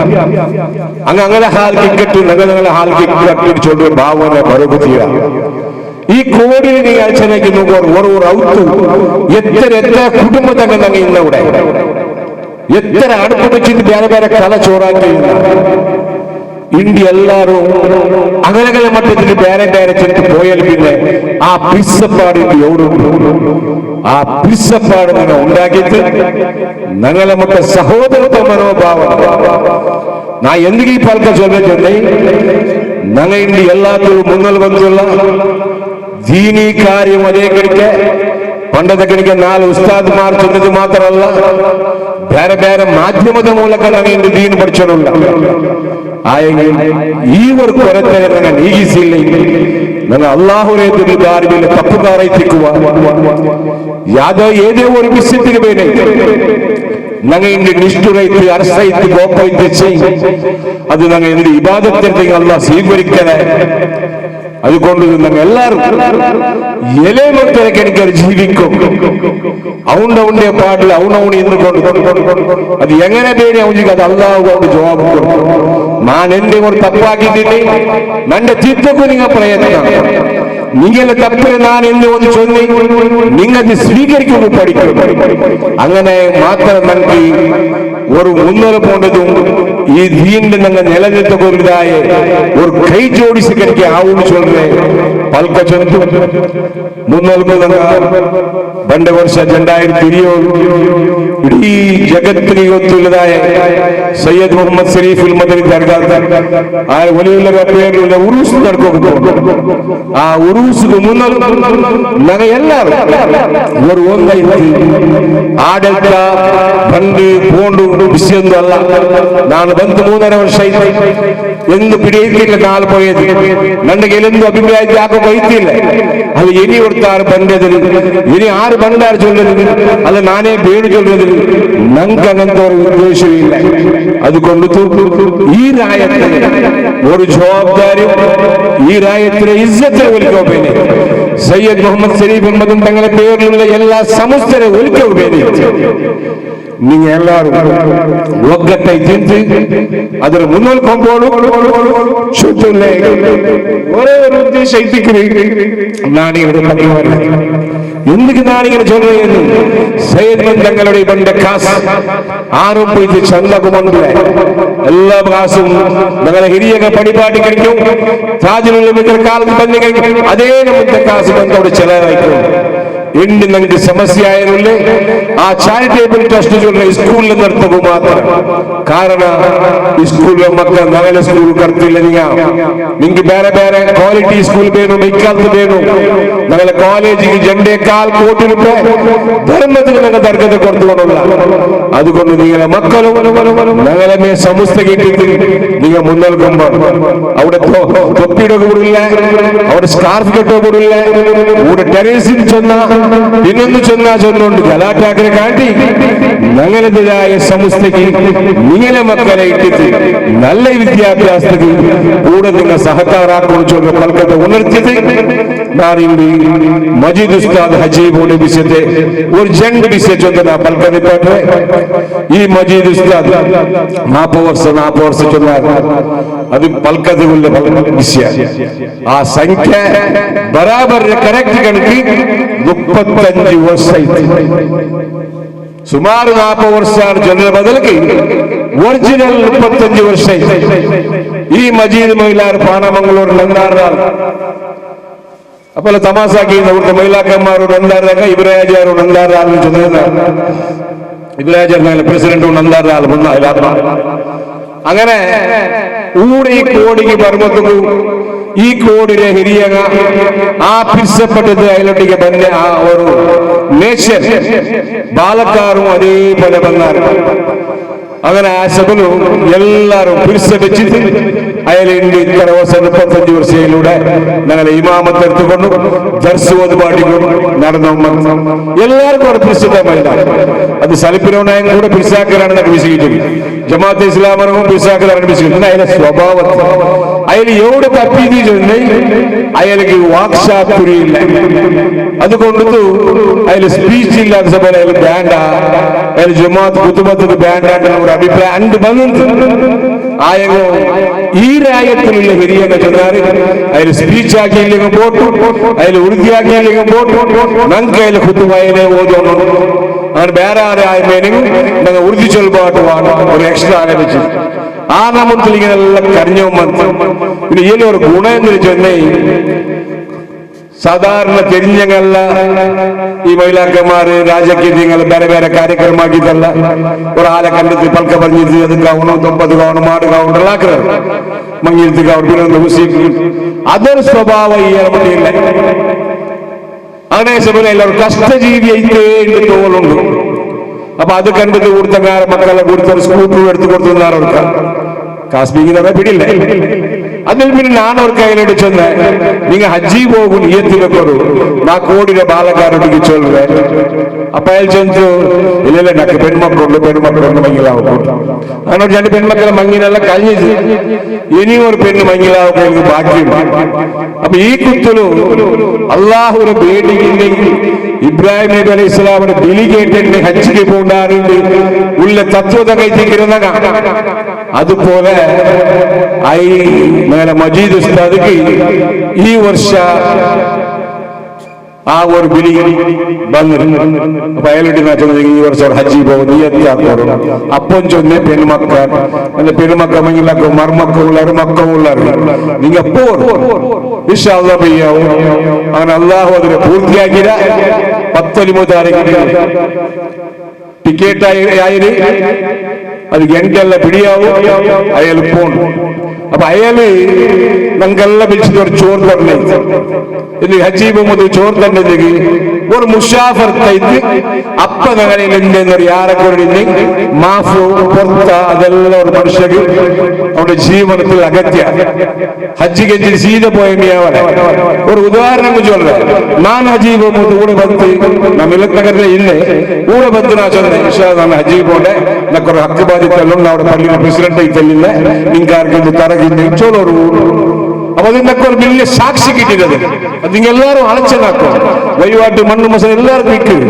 അങ്ങനെ ഹാൽക്ക് കെട്ടി ഞങ്ങളെ ഹാൽക്ക് കെട്ടി ചൊല്ലുന്ന ഭാവന ബറുബുദ്ധിയ ഈ കോടിയിൽ നീ അച്ഛനേക്ക് ഒരു ഔത്തു എത്ര കുടുംബത്തങ്ങൾ ഞങ്ങൾ ഇന്നവിടെ എത്ര അടുപ്പ് വെച്ചിട്ട് വേറെ വേറെ കല ചോറാക്കി ഇന്ത്യ എല്ലാരും അങ്ങനെ മട്ടത്തിൽ വേറെ ചെന്ന് പോയാൽ പിന്നെ ആ പിസ്സപ്പാട് ആ പിസ്സപ്പാട് നിങ്ങൾ ഉണ്ടാക്കിയിട്ട് ഞങ്ങളെ മറ്റ സഹോദരത്വ മനോഭാവം നാ എന്തെങ്കിലും പൽക്ക ചൊല്ലിട്ടുണ്ട് ഞങ്ങൾ ഇന്ത്യ എല്ലാത്തിലും മുന്നിൽ വന്നുള്ള ദീനീ കാര്യം അതേ കടിക്ക പണ്ടത്തെ കണിക്ക് 4 ഉസ്താദ്മാർ ചെന്നത് മാത്രമല്ല ಬೇರೆ ಬೇರೆ ಮಾಧ್ಯಮದ ಮೂಲಕ ನಾನು ಇಂದು ದೀನ್ പഠിച്ചിട്ടുള്ള ആയെങ്കിൽ ഈ ഒരു കൊരത്തെ ഞങ്ങൾ നീಗಿಸಿಲ್ಲ ഞങ്ങൾ അല്ലാഹുവിനെ ദാരിയിൽ തപ്പുകാരെത്തിക്കുക ഏതോ ഒരു വിശുദ്ധിക്ക് വേണ്ടി ഞങ്ങൾ ഇന്ന് നിഷ്ഠുരൈത്ത് അർസൈത്ത് ഗോപ്പൈത്ത് ചെയ്യും അത് ഞങ്ങൾ എന്ത് ഇബാദത്തെ അല്ലാഹ് സ്വീകരിക്കണേ അതുകൊണ്ട് ഞങ്ങൾ എല്ലാവരും എലെ മക്കളെ കണിക്കാർ ജീവിക്കും അവന്റെ പാട്ടിൽ അവനവണ് ഇന്നുകൊണ്ട് അത് എങ്ങനെ പേര് അവനിക്ക് അത് അല്ലാഹുവോട് ജവാബ് കൊടുക്കും. ഞാൻ എന്റെ ഒരു തപ്പാക്കിയിട്ടില്ലേ നന്റെ ചിത്തക്കു നിങ്ങൾ പ്രയത്നം നിങ്ങളെ തപ്പിന് ഞാൻ എന്ന് ഒന്ന് ചൊല്ലി നിങ്ങത് സ്വീകരിക്കുന്നു പഠിക്കും. അങ്ങനെ മാത്രം നമുക്ക് ഒരു മുന്നോട്ട് പോണ്ടതും ഈ ദീനിന്റെ നിങ്ങൾ നിലനിർത്തക്കൊരുതായ ഒരു കൈ ജോഡിച്ച് കണിക്ക് ആവുന്നു ചൊല്ലേ പൽക്ക ചൊല്ലും മുന്നോട്ട് പണ്ട് ವರ್ಷ 2020 ಇಡೀ ಜಗತ್ತಿಗೆ ಗೊತ್ತುಳ್ಳದಾಯ ಸೈಯದ್ ಮೊಹಮ್ಮದ್ ಶರೀಫುಲ್ ಮದನಿ ದರ್ಗಾ ಆ ಒಲಿಯುಲ್ಲರ ಪೇರುಳ್ಳ ಉರುಸ್ ನಡ್ಕೋಬೇಕು. ಆ ಉರುಸ್ಗೆ ಮುನ್ನ ನಾಗ ಎಲ್ಲರೂ ஒரு ಒಂದೈತಿ ಆಡಳಿತ ಬಂದು ಪೋಂಡು ವಿಷಯೊಂದು ಅಲ್ಲ. ನಾನು ಬಂದು 3.5 ವರ್ಷ ಐತಿ ಎಂದು ಪಿಡಿಯಿಲ್ಲ ಕಾಲು ಪೋಯದು ನನಗೆ ಎಲ್ಲೆಂದು ಅಭಿಪ್ರಾಯ ಯಾಕೋ ಬೈತಿಲ್ಲ. ಅದು ಎನಿ ಹೊಡ್ತಾರು ಬಂದೆದರು ಇനി ആര് ಬಂದಾರು ചൊല്ലരുത് അല്ല നാനേ പേര് ചൊല്ലരുത് ഞങ്ങൾക്ക് അങ്ങനത്തെ ഒരു ഉദ്ദേശമില്ല. അതുകൊണ്ട് ഈ രായത്തിന് ഒരു ജവാബ്ദാരിയും ഈ രായത്തിലെ ഇസ്സത്തിനെ ഒലിക്കോപ്പേനെ സയ്യദ് മുഹമ്മദ് ശരീഫ് അഹമ്മദും തങ്ങളുടെ പേരിലുള്ള എല്ലാ സമസ്തരെ ഒലിക്കോപ്പേനെ நீங்க எல்லாரும் ஒக்கட்டை தின்று ಅದರ ಮುನ್ನೋಲ್ ಕೊಂಬೋಡು ಶುದ್ಧಲೆ ஒரே ஒரு உத்தேசம் നാണികളുടെ പതിവാണ്. എന്തിക്ക് നാണികൾ ചൊല്ലുന്നു സയ്യിദ് ബന്ധങ്ങളുടെ പണ്ട കാസ് ആരും പോയി ചന്തകുമണ്ടില്ല എല്ലാ കാസും ഞങ്ങളെ ಹಿರಿಯಗ പടിപാടി കഴിക്കും താജിലുള്ള മിത്ര കാലത്ത് ಬಂದು കഴിക്കും അതേ നമ്മുടെ കാസ് ബന്ധോട് ചെലവായിക്കും. ಇಂದು ನನಗೆ ಸಮಸ್ಯೆ ಆಯಿರಲಿಲ್ಲ ಆ ಚಾರಿಟೇಬಲ್ ಟ್ರಸ್ಟ್ ಸ್ಕೂಲ್ ನರ್ತವು ಮಾತ್ರ ಕಾರಣ ಈ ಸ್ಕೂಲ್ ಮಕ್ಕಳ ನವೆಲ ಸ್ಕೂಲ್ ಕರ್ತಿಲ್ಲ ನಿಂಗೆ ಬೇರೆ ಬೇರೆ ಕ್ವಾಲಿಟಿ ಸ್ಕೂಲ್ ಬೇನು ಮೈಕಾಲ್ತು ಬೇನು ನವೆಲ ಕಾಲೇಜಿಗೆ ಜಂಡೆ ಕಾಲ್ ಕೋಟಿ ರೂಪಾಯಿ ಧರ್ಮದಲ್ಲಿ ನನಗೆ ದರ್ಗದ ಕೊಡ್ತುಕೊಳ್ಳಲ್ಲ. അതുകൊണ്ട് നിങ്ങളെ മക്കളും ഞങ്ങളെ മേ സംസ്ഥയ്ക്ക് ഇട്ടിട്ട് നിങ്ങൾ മുന്നോൽക്കുമ്പോ അവിടെ തൊപ്പിയിടോ കൂടില്ല അവിടെ സ്കാർഫ് കെട്ടോ കൂടില്ല ഇവിടെ ടെറേസിൽ ചെന്ന ಇನ್ನೊಂದು ಚೊನ್ನೊಂದು ಗಲಾಟಾಕರೆ ಕಾಟಿ ഞങ്ങളെതിരായ സംസ്ഥയ്ക്ക് നിങ്ങളെ മക്കളെ ഇട്ടിട്ട് നല്ല വിദ്യാഭ്യാസത്തിൽ കൂടെ നിങ്ങൾ സഹകാരാക്കുറിച്ചുള്ള കൽക്കത്ത ഉണർത്തിയത് നാറിന്റെ മജീദ് ഉസ്താദ് ഹജീബോടെ വിഷയത്തെ ഒരു ജണ്ട് വിഷയിച്ചൊന്ന് നാ പൽക്കത്തിപ്പെട്ടെ ഈ മജീദ് ഉസ്താദ് 40 ವರ್ಷ ചൊന്നാർ അത് പൽക്കത്തുള്ള വിഷയ ആ സംഖ്യ ബരാബർ കറക്റ്റ് കണക്ക് 35 ವರ್ಷ ಐತಿ. ಸುಮಾರು 40 ವರ್ಷ ಜನರ ಬದಲಿಗೆ ಒರಿಜಿನಲ್ 35 ವರ್ಷ ಐತಿ. ಈ ಮಜೀದ್ ಮಹಿಳಾರು ಪಾನಮಂಗಳೂರು ನಂದಾರ್ದಾರ್ ಅಪ್ಪಲ್ಲ ತಮಾಸಾಗಿ ಅವ್ರ ಮಹಿಳಾಕಮ್ಮರು ನಂದಾರ್ದಾಗ ಇಬ್ರಾಜಾರು ನಂದಾರ್ದಾರ್ ഇബ്രാഹിം പ്രസിഡന്റും നന്ദാറാൽ അങ്ങനെ ഊടെ ഈ കോടിക്ക് പർവ്വതവും ഈ കോടിലെ ಹಿರಿಯಗ ಆ ಪಿರ್ಸಪಟ್ಟದ ಐಲೊಟ್ಟಿಗೆ ಬಂದೆ ಆ ಅವರು ನೇಚರ್ ಬಾಲಕಾರು ಅದೇ ಪದ ಬಂದಾರು. അങ്ങനെ ആ സഭലും എല്ലാവരും പിരിച്ച വെച്ചിട്ട് അയാളുടെ ഇത്ര വർഷം 35 ವರ್ಷയിലൂടെ ഞങ്ങളെ ഇമാമത്ത് എടുത്തുകൊണ്ടു ദർസ് ഓതുപാടിക്കൊണ്ടു നടന്നു എല്ലാവർക്കും അവിടെ പിരിച്ചതല്ല. അത് സലിപ്പിനോനായും കൂടെ പിരിച്ചാക്കലാണ് ഞങ്ങൾക്ക് വിശ്വസിച്ചത്. ജമാഅത്തെ ഇസ്ലാമറും പിരിച്ചാക്കലാണ് വിശ്വസിക്കുന്നത്. അതിന്റെ സ്വഭാവത്തിൽ അയാൾ എവിടെ തപ്പിയത് ചൊല്ലി അയാൾക്ക് വാക്ചാതുരിയില്ല. അതുകൊണ്ടു അയാൾ സ്പീച്ച് ഇല്ലാത്ത സഭയിൽ അയാൾ ബാൻഡാ അയാൾ ജമാഅത്ത് കുത്തുബത്ത് ബാൻഡാണ്ടെന്ന് ഒരു അഭിപ്രായം അണ്ട് വന്നു. ആയങ്ങോ ഈ രായത്തിലുള്ള ಹಿರಿಯಗ ചെന്നാറ് അതിൽ സ്പീച്ച് ആക്കിയില്ലെങ്കിൽ പോട്ടു അതിൽ ഉറുദിയാക്കിയില്ലെങ്കിൽ പോട്ടു ഞങ്ങൾക്ക് അതിൽ കുത്തുവായനെ ഓതോന്നു. അങ്ങനെ വേറെ ആരായ്മേനും ഞങ്ങൾ ഉറുദി ചൊൽപാട്ട് വേണം ഒരു എക്സ്ട്രാ ആരംഭിച്ചു. ആ നാമത്തിൽ ഇങ്ങനെല്ലാം കരഞ്ഞു വന്നു. പിന്നെ ഇതിൽ ഒരു ഗുണം എന്ന് ചെന്നൈ സാധാരണ തെരിഞ്ഞങ്ങല്ല ഈ മഹിളാക്കന്മാര് രാജകീയങ്ങൾ ಬೇರೆ ಬೇರೆ ಕಾರ್ಯಕ್ರಮ ಆಗಿದ್ದಲ್ಲ ഒരാളെ കണ്ടെത്തി പൽക്ക പറഞ്ഞിട്ട് അത് കവണോ 90 കവണ മാട് കവണ്ടല്ലാക്ക മങ്ങിരുത്തുക അവിടെ ഹുസീക്ക് അതൊരു സ്വഭാവം ഈ ഇറമണിയില്ല. അങ്ങനെ സമയം എല്ലാവരും കഷ്ടജീവി ഐത്തേ എന്ന് തോന്നുന്നുണ്ട്. അപ്പൊ അത് കണ്ടിട്ട് കൊടുത്തങ്ങാര മക്കളെ കൊടുത്തൊരു സ്കൂട്ടർ എടുത്ത് കൊടുത്തുന്നാർ അവർക്ക് കാശ്മീരി തന്നെ പിടിയില്ല. അതിൽ പിന്നെ ഞാനൊരു കയ്യിലോട്ട് ചെന്ന് നിങ്ങൾ ഹജ്ജി പോകും ഈയത്തിലൊക്കൊരു നാ കോടിയുടെ ബാലക്കാരോട്ടിക്ക് ചൊല്ലേ അപ്പൊ അയാൾ ചെന്നു ഇല്ലല്ലേ നക്ക് പെൺമക്കളുണ്ട് പെൺമക്കളുണ്ട് മങ്ങിലാവും അങ്ങനെ രണ്ട് പെൺമക്കളെ മങ്ങിനെല്ലാം കഴിഞ്ഞത് ഇനിയും ഒരു പെണ്ണ് മങ്ങിലാവുക എനിക്ക് ബാക്കിയുണ്ട് അപ്പൊ ഈ കുത്തലു അള്ളാഹുവിനെ പേടിയില്ലെങ്കിൽ ഇബ്രാഹിം നബി അലൈഹി ഇസ്ലാമിന് ബലി കേട്ടിട്ട് ഹജ്ജിക്ക് പോകാറുണ്ട് ഉള്ള തത്വത കഴിച്ചിരുന്ന അതുപോലെ ഐ മേലെ മജീദ് ഉസ്താദിക്ക് ഈ വർഷ ആ ഒരു ബിലി വന്നിരുന്നു അപ്പൊ അയാളുടെ ഈ വർഷം ഹജ്ജി പോകും നീയത്താക്കോറും അപ്പം ചൊന്നെ പെൺമക്കൾ അല്ല പെൺമക്ക മങ്ങിലാക്കും മർമക്ക ഉള്ളവർ മക്ക ഉള്ളവർ നിങ്ങ പെയ്യാവും അങ്ങനെ അള്ളാഹു അതിനെ പൂർത്തിയാക്കിയ 19 താരീഖിന് ടിക്കറ്റ് ആയി അത് ഗಂಟೆಲ್ಲ പിടിയാവും അയാൾ പോണു അപ്പൊ അയാള് നങ്ങെല്ലാം വിളിച്ചിട്ട് ഒരു ചോറ് തന്നെ ಇಲ್ಲಿ ಹಜ್ಜಿ ಬಂದು ಚೋರ್ ತಂಡದಿಗೆ ഒരു മുഷാഫർ തൈത്ത് അപ്പ ഞങ്ങളിൽ എന്തെന്നൊരു യാറെ കൊണ്ടിരുന്ന് മാഫു പൊർത്ത അതെല്ലാം ഒരു മനുഷ്യക്ക് അവരുടെ ജീവനത്തിൽ അഗത്യ ഹജ്ജി ഗജ്ജി സീത പോയവനെ ഒരു ഉദാഹരണം ചൊല്ല ഞാൻ ഹജ്ജി പോകുമ്പോൾ കൂടെ ಬಂದು ನಮ್ಮ ಇಲಕ್ಕನಗರೇ ಇಲ್ಲೇ കൂടെ ಬಂದು ನಾ ಚೊಲ್ಲೆ ಇನ್ಶಾ ನಾನು ಹಜ್ಜಿ പോണ്ടേ ನಕ್ಕೊರು ಹಕ್ಕು ಬಾಧಿತಲ್ಲ ನಾವು ಪಳ್ಳಿನ ಪ್ರೆಸಿಡೆಂಟ್ ಐತಲ್ಲಿಲ್ಲ ನಿಂಗಾರ್ಗಿಂದು ತರಗಿಂದು ಚೋಲೋರು അപ്പൊ അതിനൊക്കെ ഒരു വലിയ സാക്ഷി കിട്ടിയത് അത് നിങ്ങൾ എല്ലാവരും അലച്ചനാക്കും വഴിപാട്ട് മണ്ണ് മസാല എല്ലാവർക്കും വിൽക്കും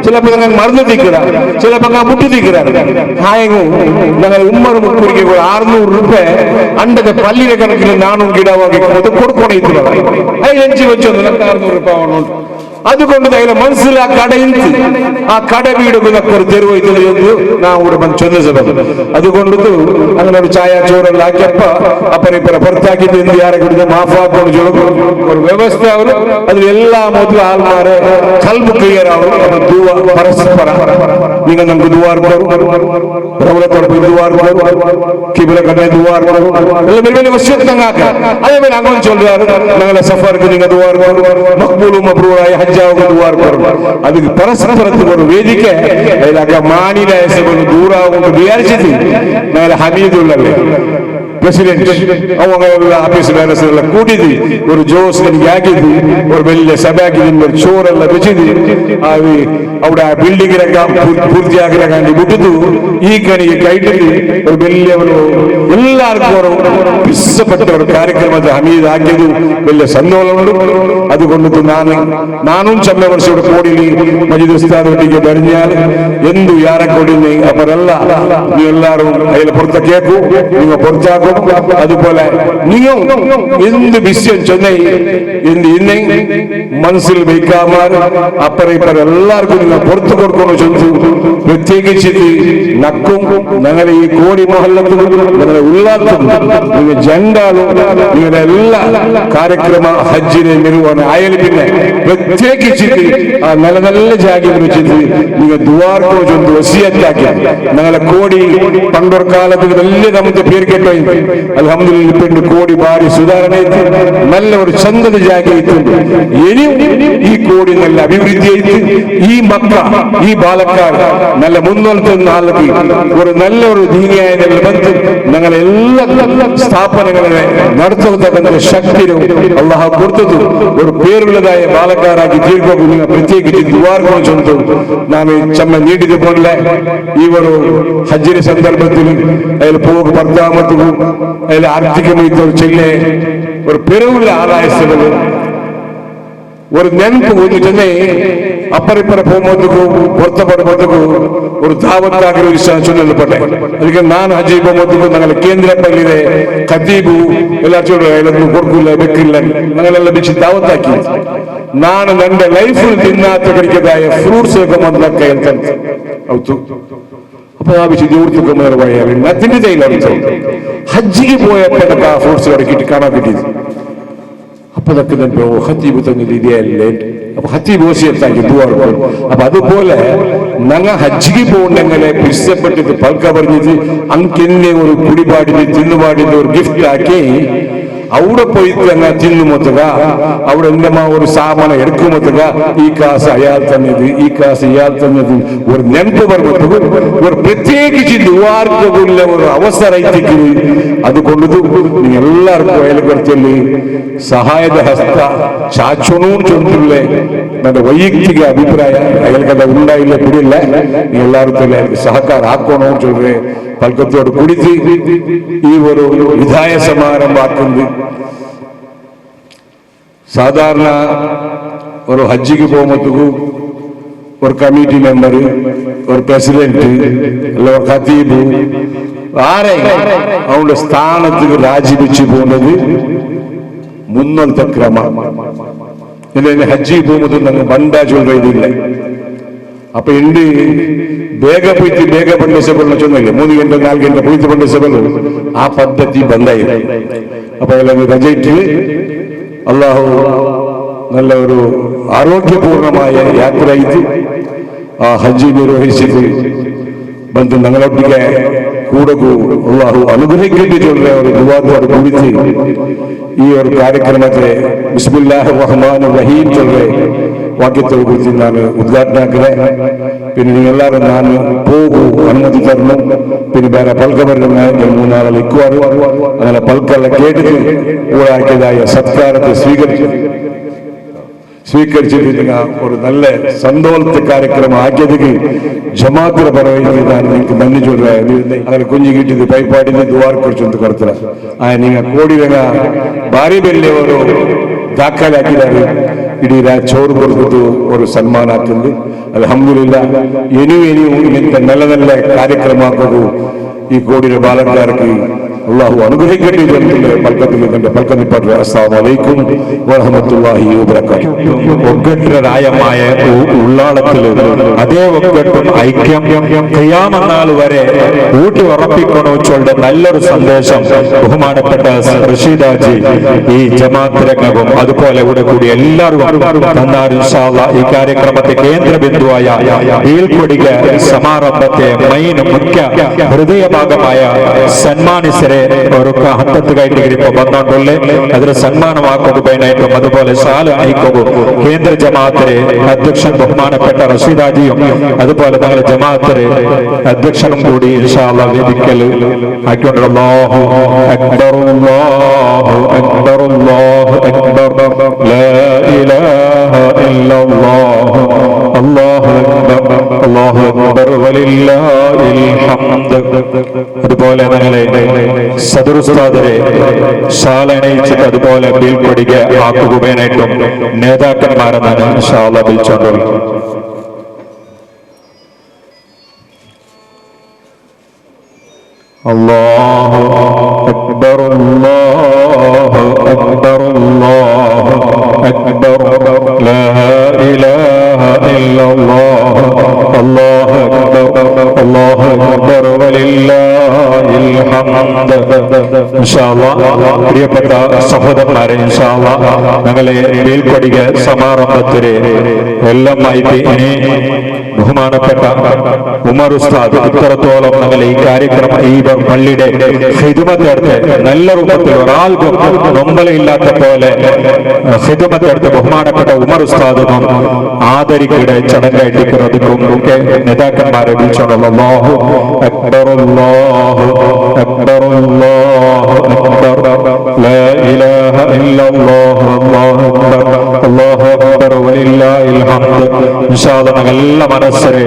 ചിലപ്പോൾ ഞങ്ങൾ മറന്നു തീക്കുക ചിലപ്പോൾ ഞങ്ങൾ മുട്ടി തീക്കുകയാണ് ഹായങ്ങും ഞങ്ങൾ ഉമ്മറ് മുക്കുരിക്കും 600 രൂപ അണ്ടൊക്കെ പല്ലിയുടെ കണക്കിൽ നാണും കിടാവാക്കി കൊടുക്കണേ അതിനഞ്ച് വെച്ചൊന്നും 600 രൂപ ആവണുണ്ട് അതുകൊണ്ട് അതിലെ മനസ്സിൽ ആ കടയിൽ ആ കട വീടുകളൊക്കെ ഒരു തെരുവൈത്തുള്ളൂ നാ ഇവിടെ ಬಂದು ಚೊಂದಿಸಬಹುದು അതുകൊണ്ട് അങ്ങനെ ഒരു ചായ ചോറെല്ലാം ആക്കിയപ്പ ಅಪರಿಪರ ಹೊರತಾಗಿ ತಿಂದು ಯಾರ ಕುಡಿದ ಮಾಫ್ ಹಾಕೊಂಡು ಜೋಗ ഒരു ವ್ಯವಸ್ಥೆ ಅವರು അതിൽ എല്ലാ ಮೊದಲು ആൾമാരെ കൽബ് ക്ലിയർ ആവും ಅದು ദുആ പരസ്പര നിങ്ങൾ നമുക്ക് ദുആ പ്രവലത്തോടെ ദുആ കിബില കടനെ ദുആ എല്ലാം വലിയ വശത്തങ്ങാക്ക അതേപോലെ അങ്ങനെ ചൊല്ലുവാറ് ഞങ്ങളെ സഫർക്ക് നിങ്ങൾ ദുആ മഖ്ബൂലും മബ്രൂറായ ഹജ്ജാവുക ദുആ അത് പരസ്പരത്തിൽ ഒരു വേദിಕೆ അതിലൊക്കെ മാനില ദൂരാവുകൊണ്ട് വിചാരിച്ചത് ഞങ്ങളെ ഹമീദുള്ളല്ലേ പ്രസിഡന്റ് അവങ്ങ ಆಫೀಸ್ ವ್ಯವಸ್ಥೆ ಕೂಡಿದ್ವಿ ഒരു ജോസ് എനിക്ക് ആക്കിയത് ഒരു വലിയ സഭയാക്കിയത് ഒരു ചോറെല്ലാം വെച്ചത് അവിടെ ആ ബിൽഡിങ്ങിനൊക്കെ പൂർത്തിയാക്കിനെ കണ്ടി വിട്ടു ഈ കണിക്ക് കൈട്ടിട്ട് ഒരു വലിയ എല്ലാവർക്കും ഒരു ഇഷ്ടപ്പെട്ട ഒരു കാര്യക്രമത്തെ ഹമീദ് ആക്കിയത് വലിയ സന്തോഷമുണ്ട് അതുകൊണ്ട് നാനും ചെമ്മ വർഷം കോടിയിൽ മജീദ് ഉസ്താദ് ഒട്ടിക്ക് പറഞ്ഞാൽ എന്തു യാറെ കൊടിന് അവരല്ല നീ എല്ലാവരും അതിൽ പുറത്ത് കേൾക്കൂ നിങ്ങൾ പുറത്താക്കും അതുപോലെ നിങ്ങൾ എന്ത് വിഷയം ചെന്നൈ എന്ത് ഇന്നെ മനസ്സിൽ വയ്ക്കാമാർ അപ്പറിപ്പറ എല്ലാവർക്കും നിങ്ങൾ പുറത്തു കൊടുക്കണം ചൊല്ലു പ്രത്യേകിച്ചിട്ട് നക്കും ഞങ്ങളെ ഈ കോടി മഹല്ലത്തും ഞങ്ങളെ ഉള്ളാത്തും നിങ്ങൾ ജണ്ടാളും നിങ്ങളുടെ എല്ലാ കാര്യക്രമ ഹജ്ജിനെ നിർവഹണം ആയാലും പിന്നെ പ്രത്യേകിച്ചിട്ട് ആ നല്ല നല്ല ജാഗയിൽ വെച്ചിട്ട് നിങ്ങൾ ദുആർക്കോ ചൊല്ലു വസിയത്താക്കി ഞങ്ങളെ കോടി പണ്ടൊരു കാലത്ത് വലിയ നമുക്ക് പേര് കേട്ടോ അൽഹംദുലില്ലാഹ് പെണ്ണ് കോടി ഭാരി സുധാരണ നല്ല ഒരു ചന്തದ ಜಾಗ ಇತ್ತು ഇനിയും ഈ കോടി നല്ല അഭിവൃദ്ധി ഈ മക്ക ഈ ബാലക്കാർ നല്ല മുന്നോട്ട് നാളേക്ക് ഒരു നല്ല ഒരു ദീനിയായ ബന്ധം ഞങ്ങളെ എല്ലാ സ്ഥാപനങ്ങളെ നടത്തുന്ന ശക്തിയും അല്ലാഹു കൊടുത്തത് ഒരു പേരുള്ളതായ ബാലക്കാരാക്കി തീർക്കും നിങ്ങൾ പ്രത്യേകിച്ച് ദ്വാരങ്ങൾ ചൊല്ലുന്നു നാം ചമ്മ നീട്ടിത് പോലെ ഈ ഒരു ഹജ്ജിന്റെ സന്ദർഭത്തിൽ അതിൽ പോകും ഭർത്താമത്തും അതിൽ ആർത്ഥികമായി ചെല്ലെ ഒരു പെരുവുള്ള ആദായസ്ഥകൾ ഒരു നെനപ്പ് വന്നിട്ടേ അപ്പറിപ്പറ പോകുമ്പോഴത്തേക്കും പുറത്തപ്പെടുമ്പോഴത്തേക്കും ഒരു ധാവത്താഗ്രഹിച്ചാൽ ചൊല്ലപ്പെട്ടെ ಅದಕ್ಕೆ ನಾನು ಹಜ್ಜಿ പോകുമ്പോഴത്തേക്കും ഞങ്ങൾ കേന്ദ്ര പള്ളിയിലെ ഖതീബു എല്ലാ ചൊല്ലും കൊടുക്കില്ല വെക്കില്ല ഞങ്ങളെല്ലാം വെച്ച് ധാവത്താക്കി ನಾನು ನನ್ನ ലൈഫിൽ തിന്നാത്ത കഴിക്കതായ ഫ്രൂട്ട്സ് ഒക്കെ വന്നൊക്കെ ಹೇಳ್ತಾನೆ ಹೌದು അപ്പൊ ആ വെച്ച് ജോലിക്കൊക്കെ പോയാൽ അതിന്റെ കയ്യിലാണ് ഹജ്ജിക്ക് പോയപ്പോഴൊക്കെ ആ ഫ്രൂട്ട്സ് കിട്ടി കാണാൻ കിട്ടിയത് അപ്പൊ അതൊക്കെ ഹത്തീബ് തന്നിൽ ഇതല്ലേ അപ്പൊ ഹത്തീബ് ഓസിയത്താക്കി ദുആ അപ്പൊ അതുപോലെ ഞങ്ങൾ ഹജ്ജിക്ക് പോകുന്നെങ്ങനെ ഇഷ്ടപ്പെട്ടിട്ട് പൽക്ക പറഞ്ഞത് അങ്കെന്നെ ഒരു കുടിപാടിന് തിന്നുപാടിന് ഒരു ഗിഫ്റ്റ് ആക്കി അവിടെ പോയിട്ട് അങ്ങ് തിന്നുമൊത്തുക അവിടെ എന്തെങ്കിലും ഒരു സാമാനം എടുക്കുമൊത്തുക ഈ കാശ് അയാൾ തന്നത് ഈ കാശ് ഇയാൾ തന്നത് ഒരു നെനപ്പ് പറഞ്ഞത് ഒരു പ്രത്യേകിച്ച് ദ്വാർക്കുള്ള ഒരു അവസരം അതുകൊണ്ടു നീ എല്ലാവർക്കും അയൽക്കടത്തಲ್ಲಿ സഹായದ ಹಸ್ತ ಚಾಚೋನು ಚೊಂದಿಲ್ಲ ನನ್ನ ವೈಯಕ್ತಿಕ ಅಭಿಪ್ರಾಯ ಅಯಲ್ಕದ ಉಂಡಾಯಿಲ್ಲ ಕುಡಿಲ್ಲ ನೀ ಎಲ್ಲಾರು ಸಹಕಾರ ಹಾಕೋಣ ಚೊಲ್ರೆ ಪಲ್ಕತ್ತೋಡು ಕುಡಿಸಿ ಈ ಒಂದು ವಿಧಾಯ ಸಮಾರಂಭ ಹಾಕೊಂಡು സാധാരണ ഒരു ഹജ്ജിക്ക് പോകുമ്പോഴത്തേക്കും ഒരു കമ്മിറ്റി മെമ്പർ ഒരു പ്രസിഡന്റ് അല്ല ഒരു ഖത്തീബ് ആരെ അവരുടെ സ്ഥാനത്ത് രാജിവെച്ച് പോകുന്നത് മുന്നോട്ട ക്രമം ഹജ്ജിക്ക് പോകുമ്പോൾ ഞങ്ങൾ ബണ്ടാ ചൊല്ലില്ല അപ്പൊ എന്റെ ಬೇಗ ಪೋಯ್ತು ಬೇಗ ಬಂದ ಸಭೆಲ್ಲ ಚೊಂದಿಲ್ಲ 3 ಗಂಟೆ 4 ಗಂಟೆ ಪೋಯ್ತು ಬಂದ ಸಭೆಲು ಆ ಪದ್ಧತಿ ಬಂದಾಯಿಲ್ಲ അപ്പൊ എല്ലാം രജ ഇട്ട് അള്ളാഹു നല്ല ഒരു ആരോഗ്യപൂർണമായ യാത്ര ഇത് ആ ഹജ്ജ് നിർവഹിച്ചത് ಬಂದು ഞങ്ങളൊട്ടിಗೆ കൂടകൂ അള്ളാഹു അനുഗ്രഹിക്കേണ്ടിട്ടുള്ള ഒരു ദുആത്തോട് കൂടിച്ച് ഈ ഒരു കാര്യക്രമത്തെ ബിസ്മില്ലാഹിർ റഹ്മാനിർ റഹീം ചൊല്ലെ വാക്യത്തോട് കുറിച്ച് ഞാൻ ഉദ്ഘാടനം ആക്കണേ പിന്നെ നിങ്ങളെല്ലാവരും ഞാൻ പോകൂ അനുമതി തരണം പിന്നെ വേറെ പൽക്കവരുടെ 3 നാളെ ഇക്കുവാറ് അങ്ങനെ പൽക്കെല്ലാം കേട്ടിട്ട് ഊഴാക്കിയതായ സത്കാരത്തെ സ്വീകരിച്ചിട്ട് ഒരു നല്ല സന്തോഷത്തെ കാര്യക്രമം ആക്കിയതിക്ക് ജമാഅത്തിന്റെ പരമായി ഞാൻ നിങ്ങൾക്ക് നന്ദി ചൊല്ലുക അങ്ങനെ കുഞ്ഞു കിട്ടിയത് പൈപ്പാടിന്റെ ദ്വാരക്കുറിച്ചൊന്ന് കറുത്തല ആ നിങ്ങൾ കോടിരങ്ങ ഭാര്യ വലിയ ഒരു ದಾಖಲಾಕಿದ್ದಾರೆ ಇಡೀ ಚೋರು ಕೊಡ್ಬಿಟ್ಟು ಅವರು ಸನ್ಮಾನ ಆಗ್ತದೆ ಅಲ್ಹಮ್ದುಲಿಲ್ಲಾ ಇನಿಯೂ ಇಂಥ നല്ല നല്ല ಕಾರ್ಯಕ್ರಮ ಹಾಕೋದು ಈ ಕೋಡಿನ ಬಾಲಕಾರಕ್ಕೆ അള്ളാഹു അനുഗ്രഹിക്കട്ടെ പൽക്കത്തിൽ പൽക്കന്നിപ്പാട്ട് അസ്സലാമു അലൈക്കും വറഹ്മത്തുള്ളാഹി വബറകാതുഹു ഒగ్గട്ടരായമായ ഉള്ളാളത്തില് അതേ ഒగ్గട്ടും ഐക്യം ഖിയാമത്ത് വരെ ഊട്ടി ഉറപ്പിക്കണോ ചൊല്ലുന്ന നല്ലൊരു സന്ദേശം ബഹുമാനപ്പെട്ട റഷീദാജി ഈ ജമാഅത്ത് രംഗവും അതുപോലെ ഇവിടെ കൂടി എല്ലാവരും തന്നാർ ഇൻഷാ അല്ലാഹ് ഈ കാര്യക്രമത്തെ കേന്ദ്ര ബിന്ദുവായ ബീൽക്കൊടിക സമാരംഭത്തെ മൈൻ മുഖ്യ ഹൃദയഭാഗമായ സന്മാനിസരെ ഒരു ಹಂತಕ್ಕೆ ಬಂದೊಂಡೊಳ್ಳೆ ಅದರ ಸನ್ಮಾನವಾಗುವುದೈನಾയിട്ടും അതുപോലെ സാല ഐക്യവും കേന്ദ്ര ജമാഅത്തിലെ അധ്യക്ഷൻ ബഹുമാനപ്പെട്ട റഷീദാജിയും അതുപോലെ ഞങ്ങളുടെ ജമാഅത്തിലെ അധ്യക്ഷനും കൂടി ഇൻഷാ അല്ലാഹ് വേദിക്കൽ ആക്കിക്കൊണ്ട് അല്ലാഹു അക്ബർ അല്ലാഹു അക്ബർ അല്ലാഹു അക്ബർ ലാ ഇലാഹ ഇല്ലല്ലാഹ് അല്ലാഹു അക്ബർ വലില്ലാഹിൽ ഹംദ് അതുപോലെ ഞങ്ങളെ സദറുസ്താദരെ ശാലണയിച്ചിട്ട് അതുപോലെ ബീൽക്കൊടിക ആക്കുകയായിട്ടും നേതാക്കന്മാരെന്നാണ് ഇൻഷാ അല്ലാഹ് വിളിച്ചോണ്ടുള്ളത് അല്ലാഹു അക്ബർ അല്ലാഹു അക്ബർ അല്ലാഹു അക്ബർ ലാ ഇലാഹ ഇല്ലല്ലാഹ് അല്ലാഹു അക്ബർ വലില്ലാഹിൽ ഹംദ് ഇൻഷാ അല്ലാഹ് പ്രിയപ്പെട്ട സഹോദരന്മാരെ ഇൻഷാ അല്ലാഹ് ഞങ്ങളെ ബീൽക്കൊടിക സമാരംഭത്തിലെ എല്ലാമായിട്ട് ഇനി ബഹുമാനപ്പെട്ട ഉമർ ഉസ്താദ് ഇത്രത്തോളം ഞങ്ങൾ ഈ കാര്യക്രമം ഈ പള്ളിയുടെ ഹിദ്മത്തെടുത്ത് നല്ല രൂപത്തിൽ ഒരാൾക്കും നൊമ്പലയില്ലാത്ത പോലെ ഹിദ്മത്തെടുത്ത് ബഹുമാനപ്പെട്ട ഉമർ ഉസ്താദിനും ആദരിക്കയുടെ ചടങ്ങായിട്ടിരിക്കുന്നതിനും ഒക്കെ നേതാക്കന്മാരെ വിളിച്ചോണ്ടുള്ള അല്ലാഹു അക്ബർ അല്ലാഹു അക്ബർ അല്ലാഹു അക്ബർ ലാ ഇലാഹ ഇല്ലല്ലാഹു അല്ലാഹു അക്ബർ വലില്ലാഹിൽ ഹംദ് ഇൻഷാ അല്ലാഹ് എല്ലാ മനസ്സരെ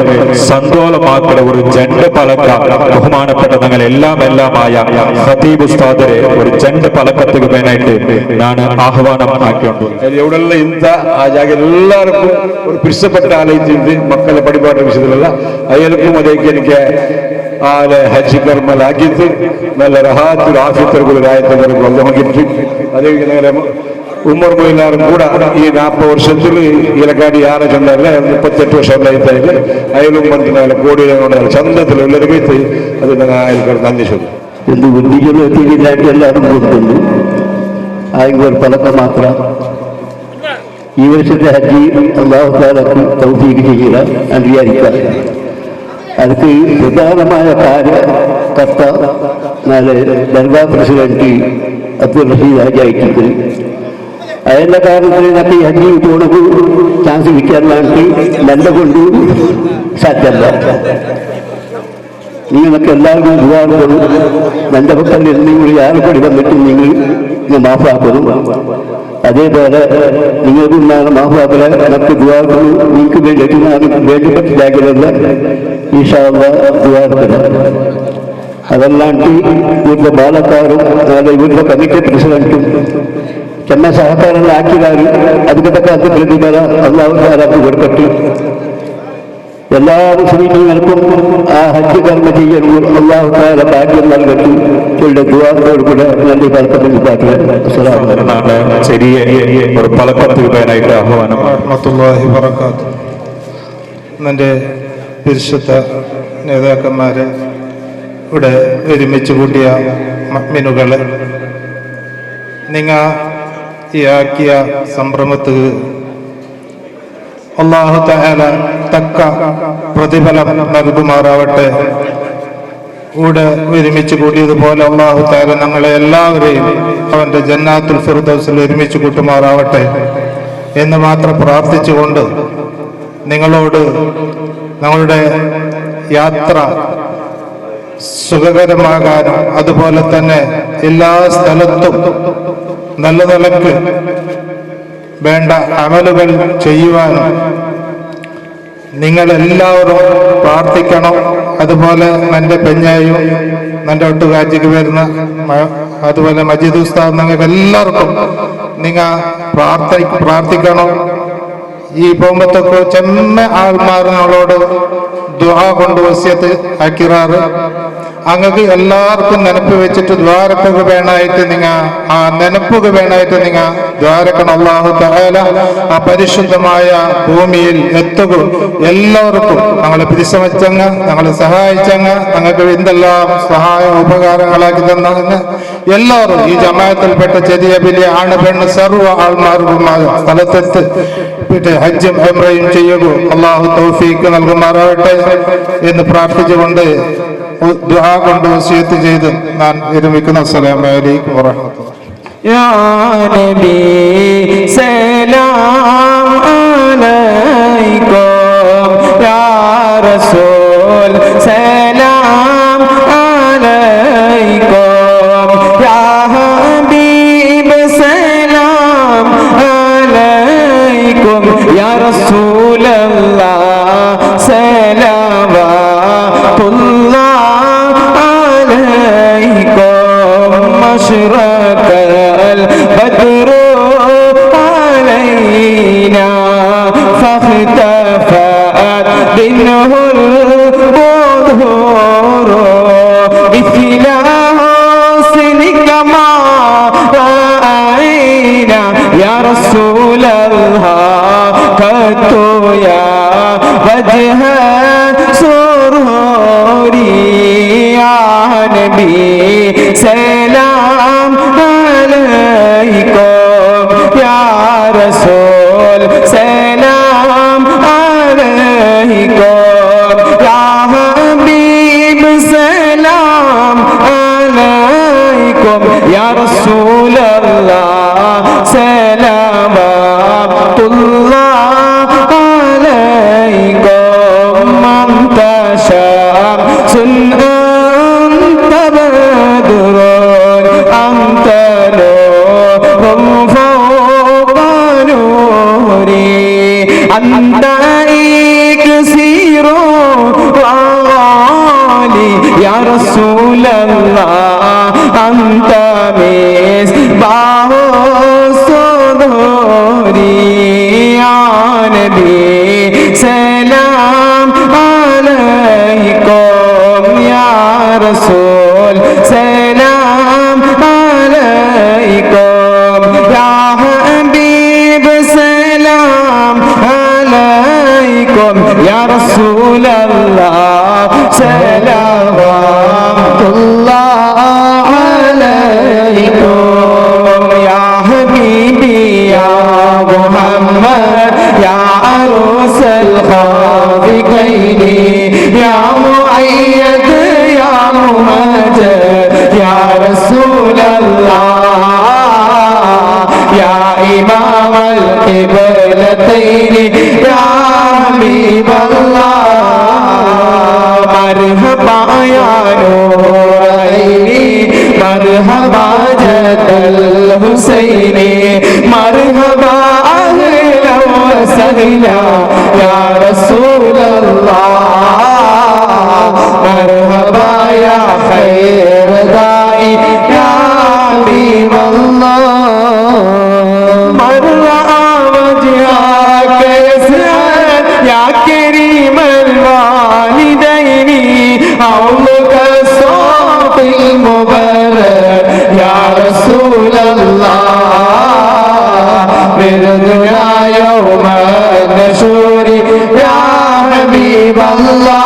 സന്തോഷമാക്കുന്ന ഒരു ജണ്ട് പലക്ക ബഹുമാനപ്പെട്ട ഞങ്ങൾ എല്ലാമായ ഖതീബ് ഉസ്താദരെ ഒരു ജണ്ട് പലക്കത്തിന് വേനായിട്ട് ഞാൻ ആഹ്വാനം ആക്കിയുണ്ട് എവിടെയുള്ള ಇಂಥ ಆ ಜಾಗ ಎಲ್ಲರಿಗೂ ഒരു പിരിച്ചപ്പെട്ട ആലയത്തിൽ മക്കളെ പഠിപ്പാട്ട വിഷയത്തിലല്ല അയാൾക്കും അതേക്ക് എനിക്ക് ആ ഹജ്ജ് കർമ്മലാക്കിയിട്ട് നല്ല റഹാത്തിൽ ആഫിയത്തർക്കുള്ളൊരായത്തവർക്ക് വല്ലമകിട്ട് അതേ ഉമ്മർ മൊയിലാറും കൂടെ ഈ 40 വർഷത്തിൽ ഇലക്കാടി ಯಾರ ಚಂದಲ್ಲ 38 ವರ್ಷ ಆಯ್ತಾ ಇದೆ ಅಯലും ಬಂದು ನಾನು ಕೋಡಿಯ ಚಂದത്തിൽ ഉള്ളവർക്ക് അത് ഞാൻ അയൽക്കാർ നന്ദി ചൊല്ലും ಎಂದು ಉದ್ದಿಗೆಲ್ಲ ಎತ್ತಿಗಿಲ್ಲಾಂಟಿ ಎಲ್ಲರೂ ಕೂತ್ಕೊಂಡು ಆಯ್ಕೆ ಫಲಕ ಮಾತ್ರ ಈ ವರ್ಷದ ಹಜ್ಜಿ ಅಲ್ಲಾಹು ತಾಲಾ ತೌಫೀಕ್ ചെയ്യില്ല അംഗീകരിക്കുക ಅದಕ್ಕೆ ಪ್ರಧಾನമായ ಕಾರ್ಯಕರ್ತ ನಾಳೆ ದರ್ಗಾ ಪ್ರೆಸಿಡೆಂಟ್ ಅಬ್ದುಲ್ ರಶೀದ್ ಹಾಜಿ ಆಯ್ತಿದ್ರು. അതെല്ലാ കാരണത്തിലും നമുക്ക് ഈ ഹജ്ജ് വിട്ടുകൊടുക്കൂ ചാൻസ് കിട്ടിയാലാണ്ട് നല്ല കൊണ്ട് സാധ്യമല്ല. നിങ്ങൾക്ക് എല്ലാവർക്കും ദുആകളും എൻ്റെ പക്കൽ നിങ്ങൾ യാതൊരു വന്നിട്ട് നിങ്ങൾ മാഫാക്കണം. അതേപോലെ നിങ്ങൾക്കും മാഫാക്കല നമുക്ക് ദുആകളും നിങ്ങൾക്ക് വേണ്ടിയിട്ട് ഞാൻ വേണ്ടിപ്പെട്ടിട്ടാക്കില്ല ഇൻഷാ അല്ലാഹ് ദുആക്കണം. അതല്ലാണ്ട് ഇവരുടെ ബാലക്കാരും ഇവരുടെ കമ്മിറ്റി പ്രസിഡന്റും ചെന്ന സഹകാരങ്ങൾ ആക്കിയാൽ അതിൻ്റെ തക്ക പ്രതിഫല അല്ലാഹു തആല കൊടുക്കട്ടെ. എല്ലാ മുസ്ലിമീങ്ങൾക്കും ആ ഹജ്ജ് കർമ്മ ചെയ്യുമ്പോൾ അല്ലാഹു തആല ഭാഗ്യം നൽകട്ടെ. ഇവരുടെ ദുആകളോട് കൂടെ നല്ല ബർക്കത്ത് പാട്ടെ. അസ്സലാമു അലൈക്കും. ചെറിയ ഒരു പലക്കത്ത് വിടാനായിട്ട് ആഹ്വാനം. റഹ്മത്തുള്ളാഹി വബറകാതുഹു. എൻ്റെ പരിശുദ്ധ നേതാക്കന്മാരെ, ഇവിടെ ഒരുമിച്ച് കൂട്ടിയ മുഅ്മിനുകളെ, നിങ്ങൾ ഈ ആക്കിയ സംരംഭത്തിൽ അല്ലാഹു തആല തക്ക പ്രതിഫലം നൽകുമാറാവട്ടെ. ഇവിടെ ഒരുമിച്ച് കൂട്ടിയതുപോലെ അല്ലാഹു തആല ഞങ്ങളെ എല്ലാവരെയും അവൻ്റെ ജന്നാത്തുൽ ഫിർദൗസിൽ ഒരുമിച്ച് കൂട്ടുമാറാവട്ടെ എന്ന് മാത്രം പ്രാർത്ഥിച്ചുകൊണ്ട് നിങ്ങളോട് ഞങ്ങളുടെ യാത്ര സുഖകരമാകാനും അതുപോലെ തന്നെ എല്ലാ സ്ഥലത്തും നല്ല നിലക്ക് വേണ്ട അമലുകൾ ചെയ്യുവാനും നിങ്ങളെല്ലാവരും പ്രാർത്ഥിക്കണം. അതുപോലെ എൻ്റെ പെഞ്ഞായും എൻ്റെ ഒട്ടുകാഴ്ചക്ക് വരുന്ന അതുപോലെ മജീദ് ഉസ്താദ് നിങ്ങൾക്ക് എല്ലാവർക്കും നിങ്ങൾ പ്രാർത്ഥിക്കണം. ഈ പോകുമ്പത്തൊക്കെ ചെമ്മ ആൾമാർ നമ്മളോട് ദുആ കൊണ്ട് വസിയത്ത് ആക്കിറാറ്. അങ്ങക്ക് എല്ലാവർക്കും നെനപ്പ് വെച്ചിട്ട് ദ്വാരക്കൊക്കെ വേണമായിട്ട് ആ നെനപ്പൊക്കെ വേണമായിട്ട് ദ്വാരക്കണം. അല്ലാഹു തആല ആ പരിശുദ്ധമായ ഭൂമിയിൽ എത്തുക. എല്ലാവർക്കും ഞങ്ങളെ പരിശ്രമിച്ചങ്ങ് ഞങ്ങളെ സഹായിച്ചങ്ങ് ഞങ്ങൾക്ക് എന്തെല്ലാം സഹായ ഉപകാരങ്ങളാക്കി തന്ന എല്ലാവരും ഈ ജമാഅത്തിൽപ്പെട്ട ചെറിയ വലിയ ആണ് പെണ്ണ് സർവ്വ ആൾമാർക്കും സ്ഥലത്തെത്ത് ഹജ്ജും ഉംറയും ചെയ്യുക. അല്ലാഹു തൗഫീഖ് നൽകുമാറാവട്ടെ എന്ന് പ്രാർത്ഥിച്ചുകൊണ്ട് ദുആ കൊണ്ട് വസിയത്ത് ചെയ്ത് ഞാൻ വിരമിക്കുന്നു. അസ്സലാമു അലൈക്കും വറഹ്മത്തുള്ളാഹി. യാ നബി സലാം അലൈക്കും, യാ റസൂൽ സലാം അലൈക്കും, യാ ഹബീബ് സലാം അലൈക്കും, യാ റസൂലല്ലാഹ് സലവാത്തുല്ലാഹ് أشرق البدر علينا فاختفت منه البدور مثل حسنك ما رأينا يا رسول الله قد يا وجه سروري يا نبي سلام عليكم يا رسول سلام عليكم يا حبيب سلام عليكم يا رسول الله سلامات الله عليكم أنت شمس أنت بدر أنت نور فوق نوري أنت إكسير وغالي يا رسول الله أنت مصباح الصدور يا نبي سلام عليكم يا رسول سلام عليكم يا حبيب سلام عليكم يا رسول الله صلوات الله عليكم يا حبيبي يا محمد يا عروس الخافقين يا قبلتين يا حبيب الله مرحبا يا نور عيني مرحبا جد الحسين مرحبا أهلا وسهلا يا رسول الله مرحبا يا خير داعي يا حبيب الله مرحبا وجهك يسعد يا كريم الوالدين عمرك الصوت المبارك يا رسول الله بردنا يوم النشور يا حبيب الله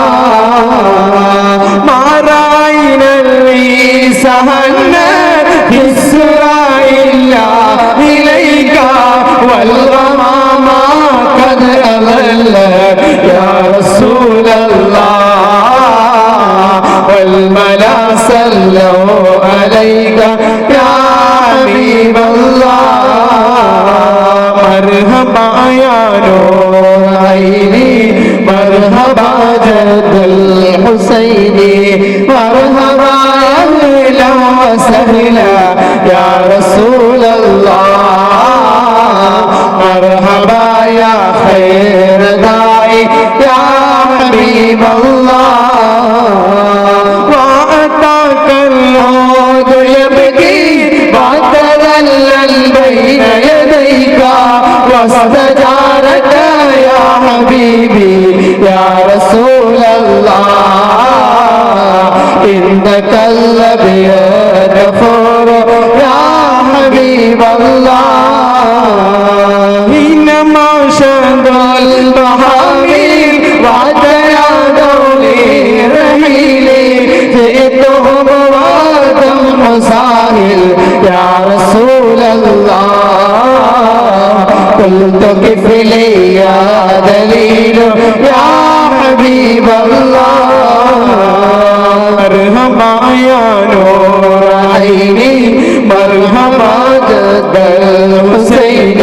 ما رأينا الريس هنت في السراء إلا إليك والغمام قد أظلت يا رسول الله والملا صلوا عليك يا حبيب الله مرحبا يا نور عيني مرحبا جد الحسين مرحبا أهلا وسهلا يا رسول الله مرحبا يا خير داعي يا حبيب الله وأتاك العود يبكي وتذلل بين يديك واستجارك يا حبيبي يا رسول الله إنك الأبيض فور يا حبيب الله إنما شد المحامل وعدنا دولي رحيلي جئتهم ودم ساهل يا رسول الله قلت كيف لي يا دليل يا حبيب الله مرحبا يا نور عيني مرحبا جد الحسين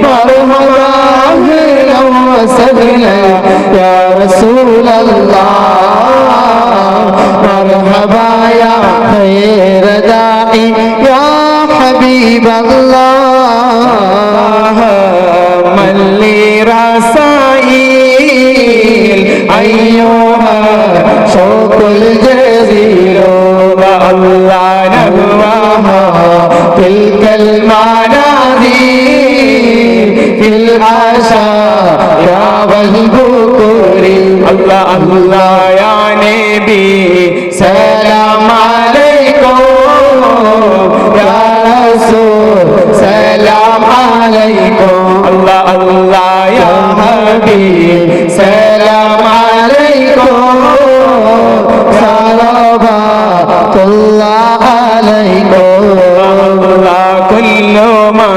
مرحبا أهلا وسهلا يا رسول الله مرحبا يا خير داعي يا حبيب الله من لي رسائل أيها شوق الجزيل الله نهواها تلك المنادي في العشاء يا والبكور الله الله يا نبي سلام عليكم يا رسول سلام عليكم الله الله يا حبيب سلام عليكم صلوات الله عليكم الله كل ما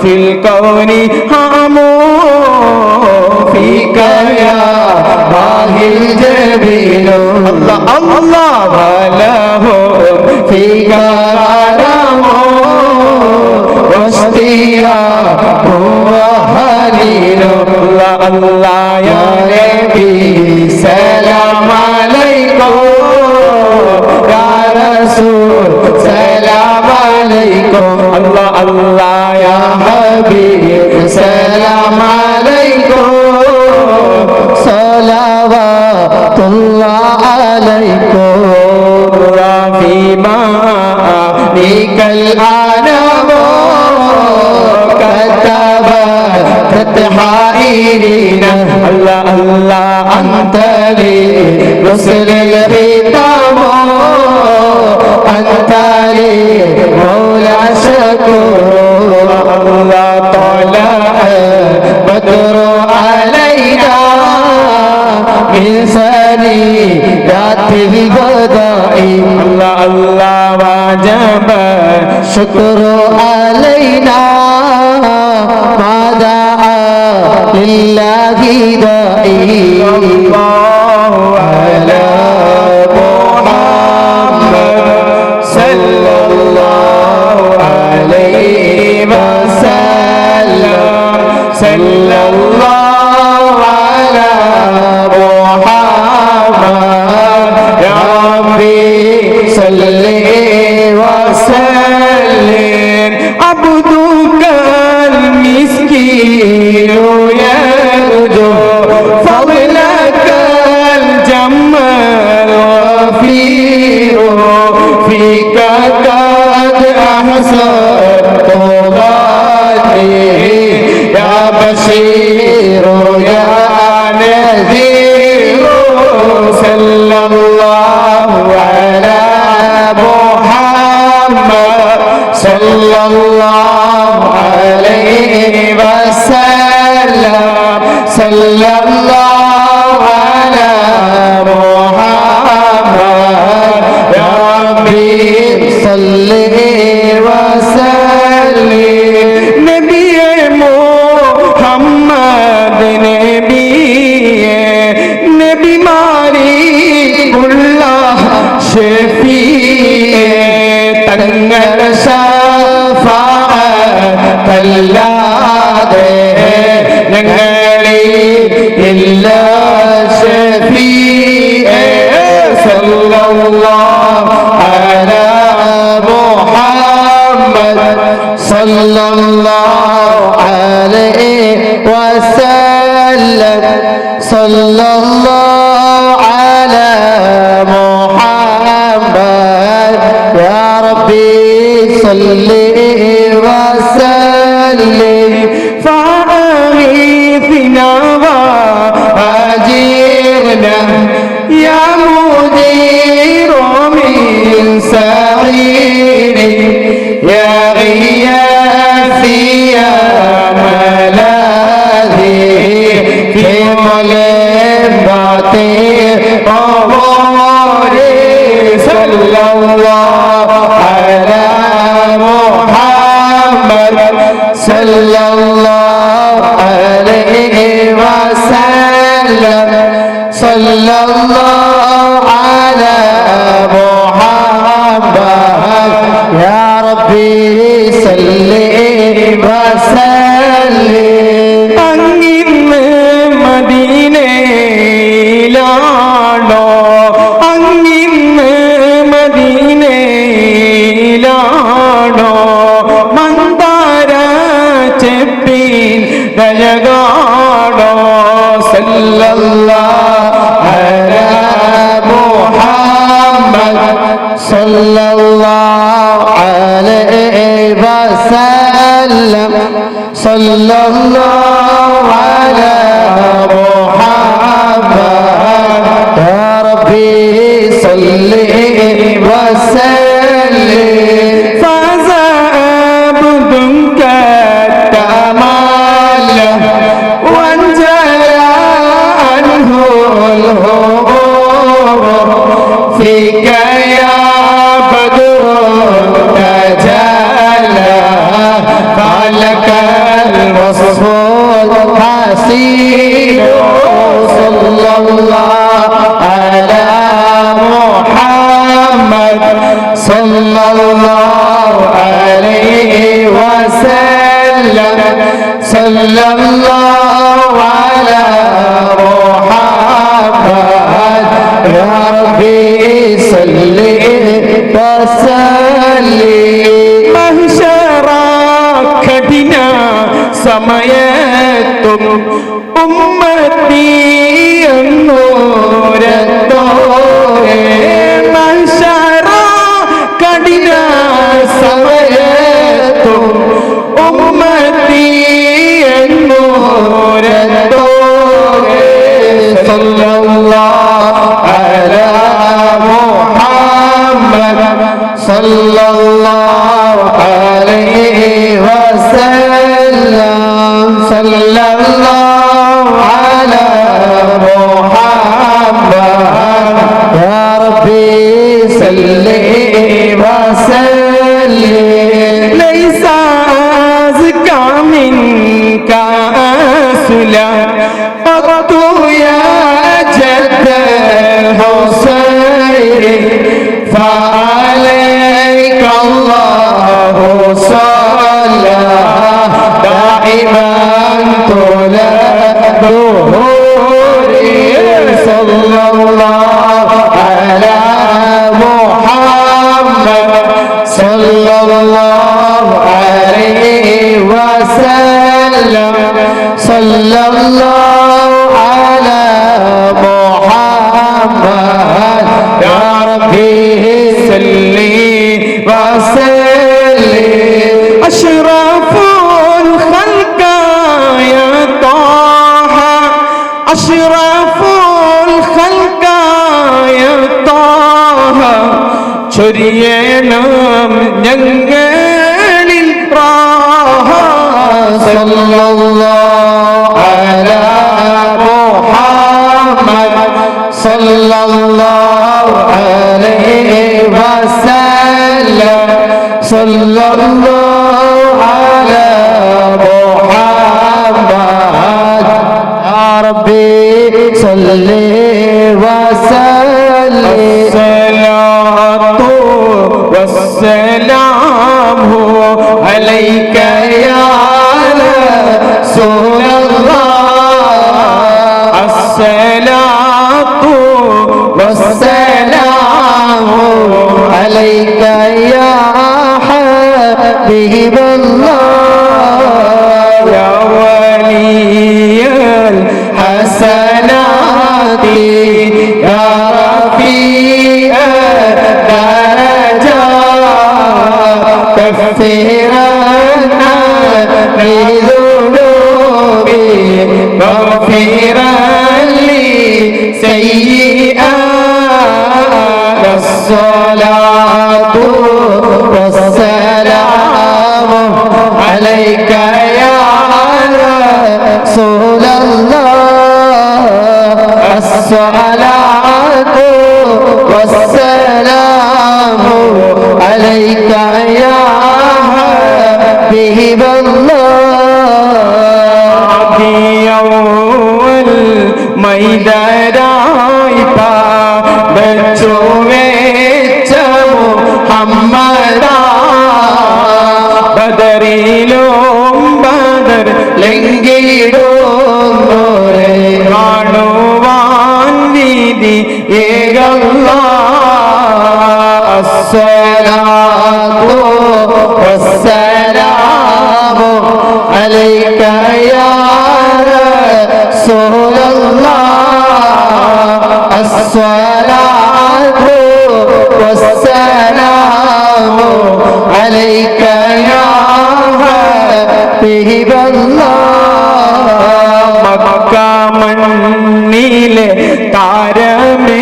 في الكون هموا فيك يا باهي الجبين الله الله وله فيك رام واشتياق وهليل الله الله يا نبي سلام عليكم يا رسول سلام عليكم الله الله يا حبيب سلام عليكم صلوات الله عليكم فيما بك الأنام كتب تتحائرين الله الله أنت لي رسل الختام أنت لي مولى شكور الله طلع بدر علينا من ثنيات البداء الله الله وجب شكر علينا ما دعا لله داعي الله على محمد صلى الله عليه وسلم സല്ലല്ലാഹു അലാ മുഹമ്മദ് യാ റബ്ബി സല്ലി വസല്ലിം നബിയേ മുഹമ്മദ് നബിയേ നബിമാരിക്കുള്ള ഷഫീഅേ തങ്ങൾ ശഫാഅത്തല്ലാതെ ഞങ്ങളിൽ ഇല്ല ഷഫീഅേ സല്ലല്ലാഹു അലാ മുഹമ്മദ് സല്ലല്ലാഹു അലൈഹി വസല്ലം സല്ലല്ലാഹു അലാ മുഹമ്മദ് യാ റബ്ബി സല്ലി وسلم فأغيثنا وأجرنا يا مدير من سعير يا غياثي يا ملاذي في ملباتي قبوري صلى الله على صلى الله عليه وسلم صلى الله على محمد يا ربي صل وسلم അങ്ങിന്ന് മദീനയിലാണോ അങ്ങിന്ന് മദീനയിലാണോ ദയഗാണോ സല്ലല്ലാഹു അലാ മുഹമ്മദ് സല്ലല്ലാഹു അലൈഹി വസല്ലം സല്ലല്ലാഹു അലാ മുഹമ്മദ് യാ റബ്ബി സല്ലി വസല്ലിം ഫസഅബ്ദും فيك يا بدر تجلى فلك الوصف الحسين صلى الله على محمد صلى الله عليه وسلم صلى الله على محمد يا ربي صل وسلم محشر കഠിന സമയത്തും ഉമ്മത്തി എന്നോരത്തോരെ محشر കഠിന സമയത്തും ഉമ്മത്തി എന്നോരത്തോരെ സല്ലല്ലാഹു അലാ മുഹമ്മദ് സല്ലല്ലാഹു അലൈഹി വസല്ലം സല്ലല്ലാഹു അലാ മുഹമ്മദ് യാ റബ്ബി സല്ലി വസല്ലിം ലൈസ അസ്കാ മിൻക അസ്ലാ അത്തു യാ ജദ്ദ الحسين فعليك الله صلى دائما طول الدهور صلى الله على محمد صلى الله عليه وسلم صلى الله على محمد يا ربي صل وسلم أشرف الخلق يا طه أشرف الخلق يا طه ചൊരിയണം ഞങ്ങളിൽ റാഹ സല്ലല്ലാഹു അലാ സല്ലല്ലാഹു അലാ മുഹമ്മദ് യാ റബ്ബി സല്ലി വസല്ലി അസ്സലാത്തു വസ്സലാമു അലൈക യാ റസൂലല്ലാഹ് അസ്സലാത്തു വസ്സലാമു അലൈക യാ ഹബീബല്ലാഹ് യാ വലിയൽ ഹസനാതി യാ റഫീഅ ദറജാത് കഫിറനാ ബിദുനൂബി വഗ്ഫിറൻ ലി സയ്യിആത് അസ്സലാത്തു വസ്സലാമു അലൈക യാ റസൂലല്ലാഹ് അസ്സലാത്തു വസ്സലാമു അലൈക യാ ഹബീബല്ലാഹ് മൈദരായി പാച്ചു വെച്ച മുഹമ്മദാ ബദറിലും ബദർ ലംഘിടുന്നോരെ കാണുവാൻ വിധി ഏകല്ലാഹ് അസ്സലാത്തു വസ്സലാമു അലൈക യാ റസൂലല്ലാഹ് അസ്സലാത്തു വസ്സലാമു അലൈക യാ ഹബീബല്ലാഹ് മക്ക മണ്ണിലെ താരമേ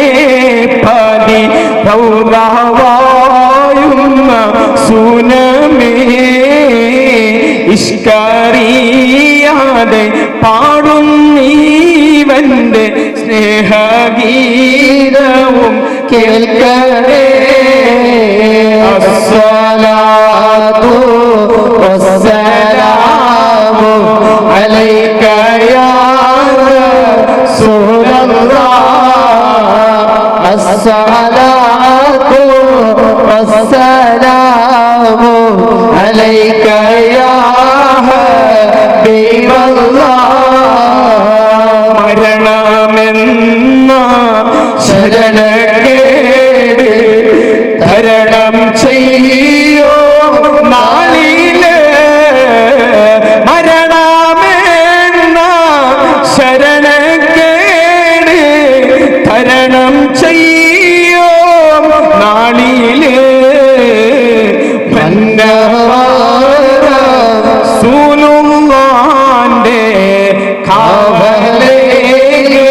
പതി റൗളവായുന്ന സുനമേ ഇഷ്കറിയാതെ പാടുന്നീവന്റെ സ്നേഹഗീതവും കേൾക്കണേ അസ്സലാത്തു വസ്സലാമു അലൈക യാ റസൂലല്ലാഹ് അസ്സലാത്തു വസ്സലാമു അലൈക യാ ഹബീബല്ലാഹ് മരണമെന്ന ശരണക്കേട് തരണം ചെയ്യോ നാളിലെ മരണമെന്ന ശരണക്കേട് തരണം ചെയ്യോ നാളിലെ സൂലുള്ളാന്റെ കാവലേക്ക്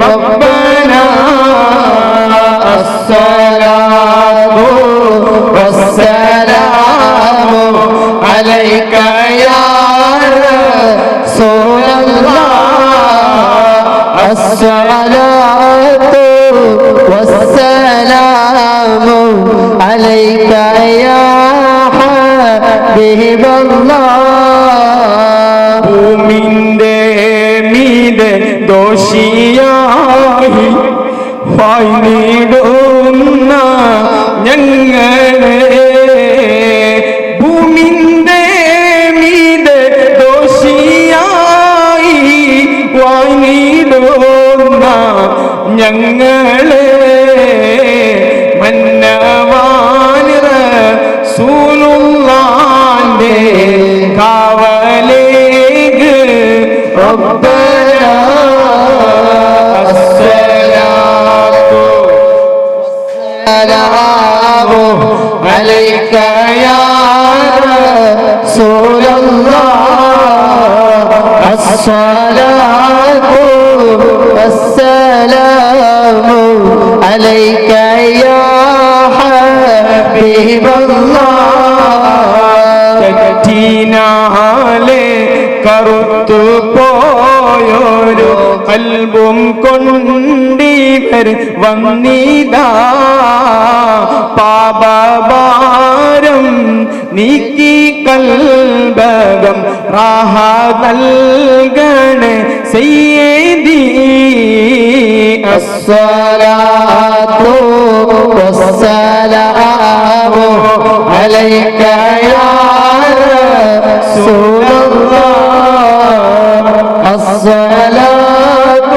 റബ്ബന അസ്സലാത്തു വസ്സലാമു അലൈക യാ റസൂലല്ലാഹ് അസ്സലാത്തു വസ്സലാമു അലൈക യാ ഹബീബല്ലാഹ് ഭൂമിന്റെ മീതെ ദോഷിയായി വായി നീടുന്ന ഞങ്ങളെ ഭൂമിന്റെ മീതെ ദോഷിയായി വായി നീടുന്ന ഞങ്ങളെ മന്നവാൻ റസൂലുള്ളാന്റെ കാവലേക്ക് റബ്ബന അസ്സലാത്തു വസ്സലാമു അലൈക യാ റസൂലല്ലാഹ് അസ്സലാത്തു വസ്സലാമു അലൈക യാ ഹബീബല്ലാഹ് ചറ്റിനാലെ കറുത്തു പോയൊരു കൽബും കൊണ്ടിവർ വന്നിതാ പാപഭാരങ്ങൾ ഭാരം നീക്കി കൽബകം റാഹ നൽകണേ സയ്യിദി الصلاة والسلام عليك يا رسول الله الصلاة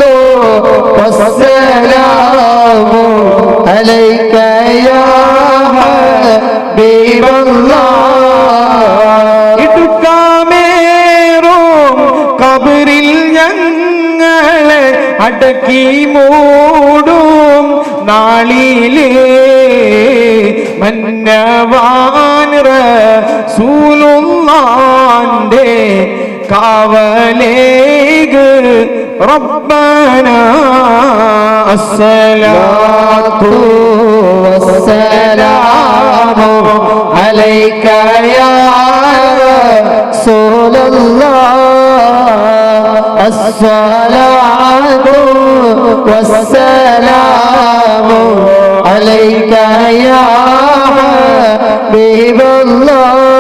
والسلام عليك يا حبيب الله ഇടുക്കാമേറും കബറിൽ ഞങ്ങളെ അടക്കി മൂടും നാളിലേ മന്നവാൻ റസൂലുള്ളാന്റെ കാവലേഗ് റബ്ബന അസ്സലാത്തു والسلام عليك يا رسول الله الصلاة والسلام عليك يا حبيب الله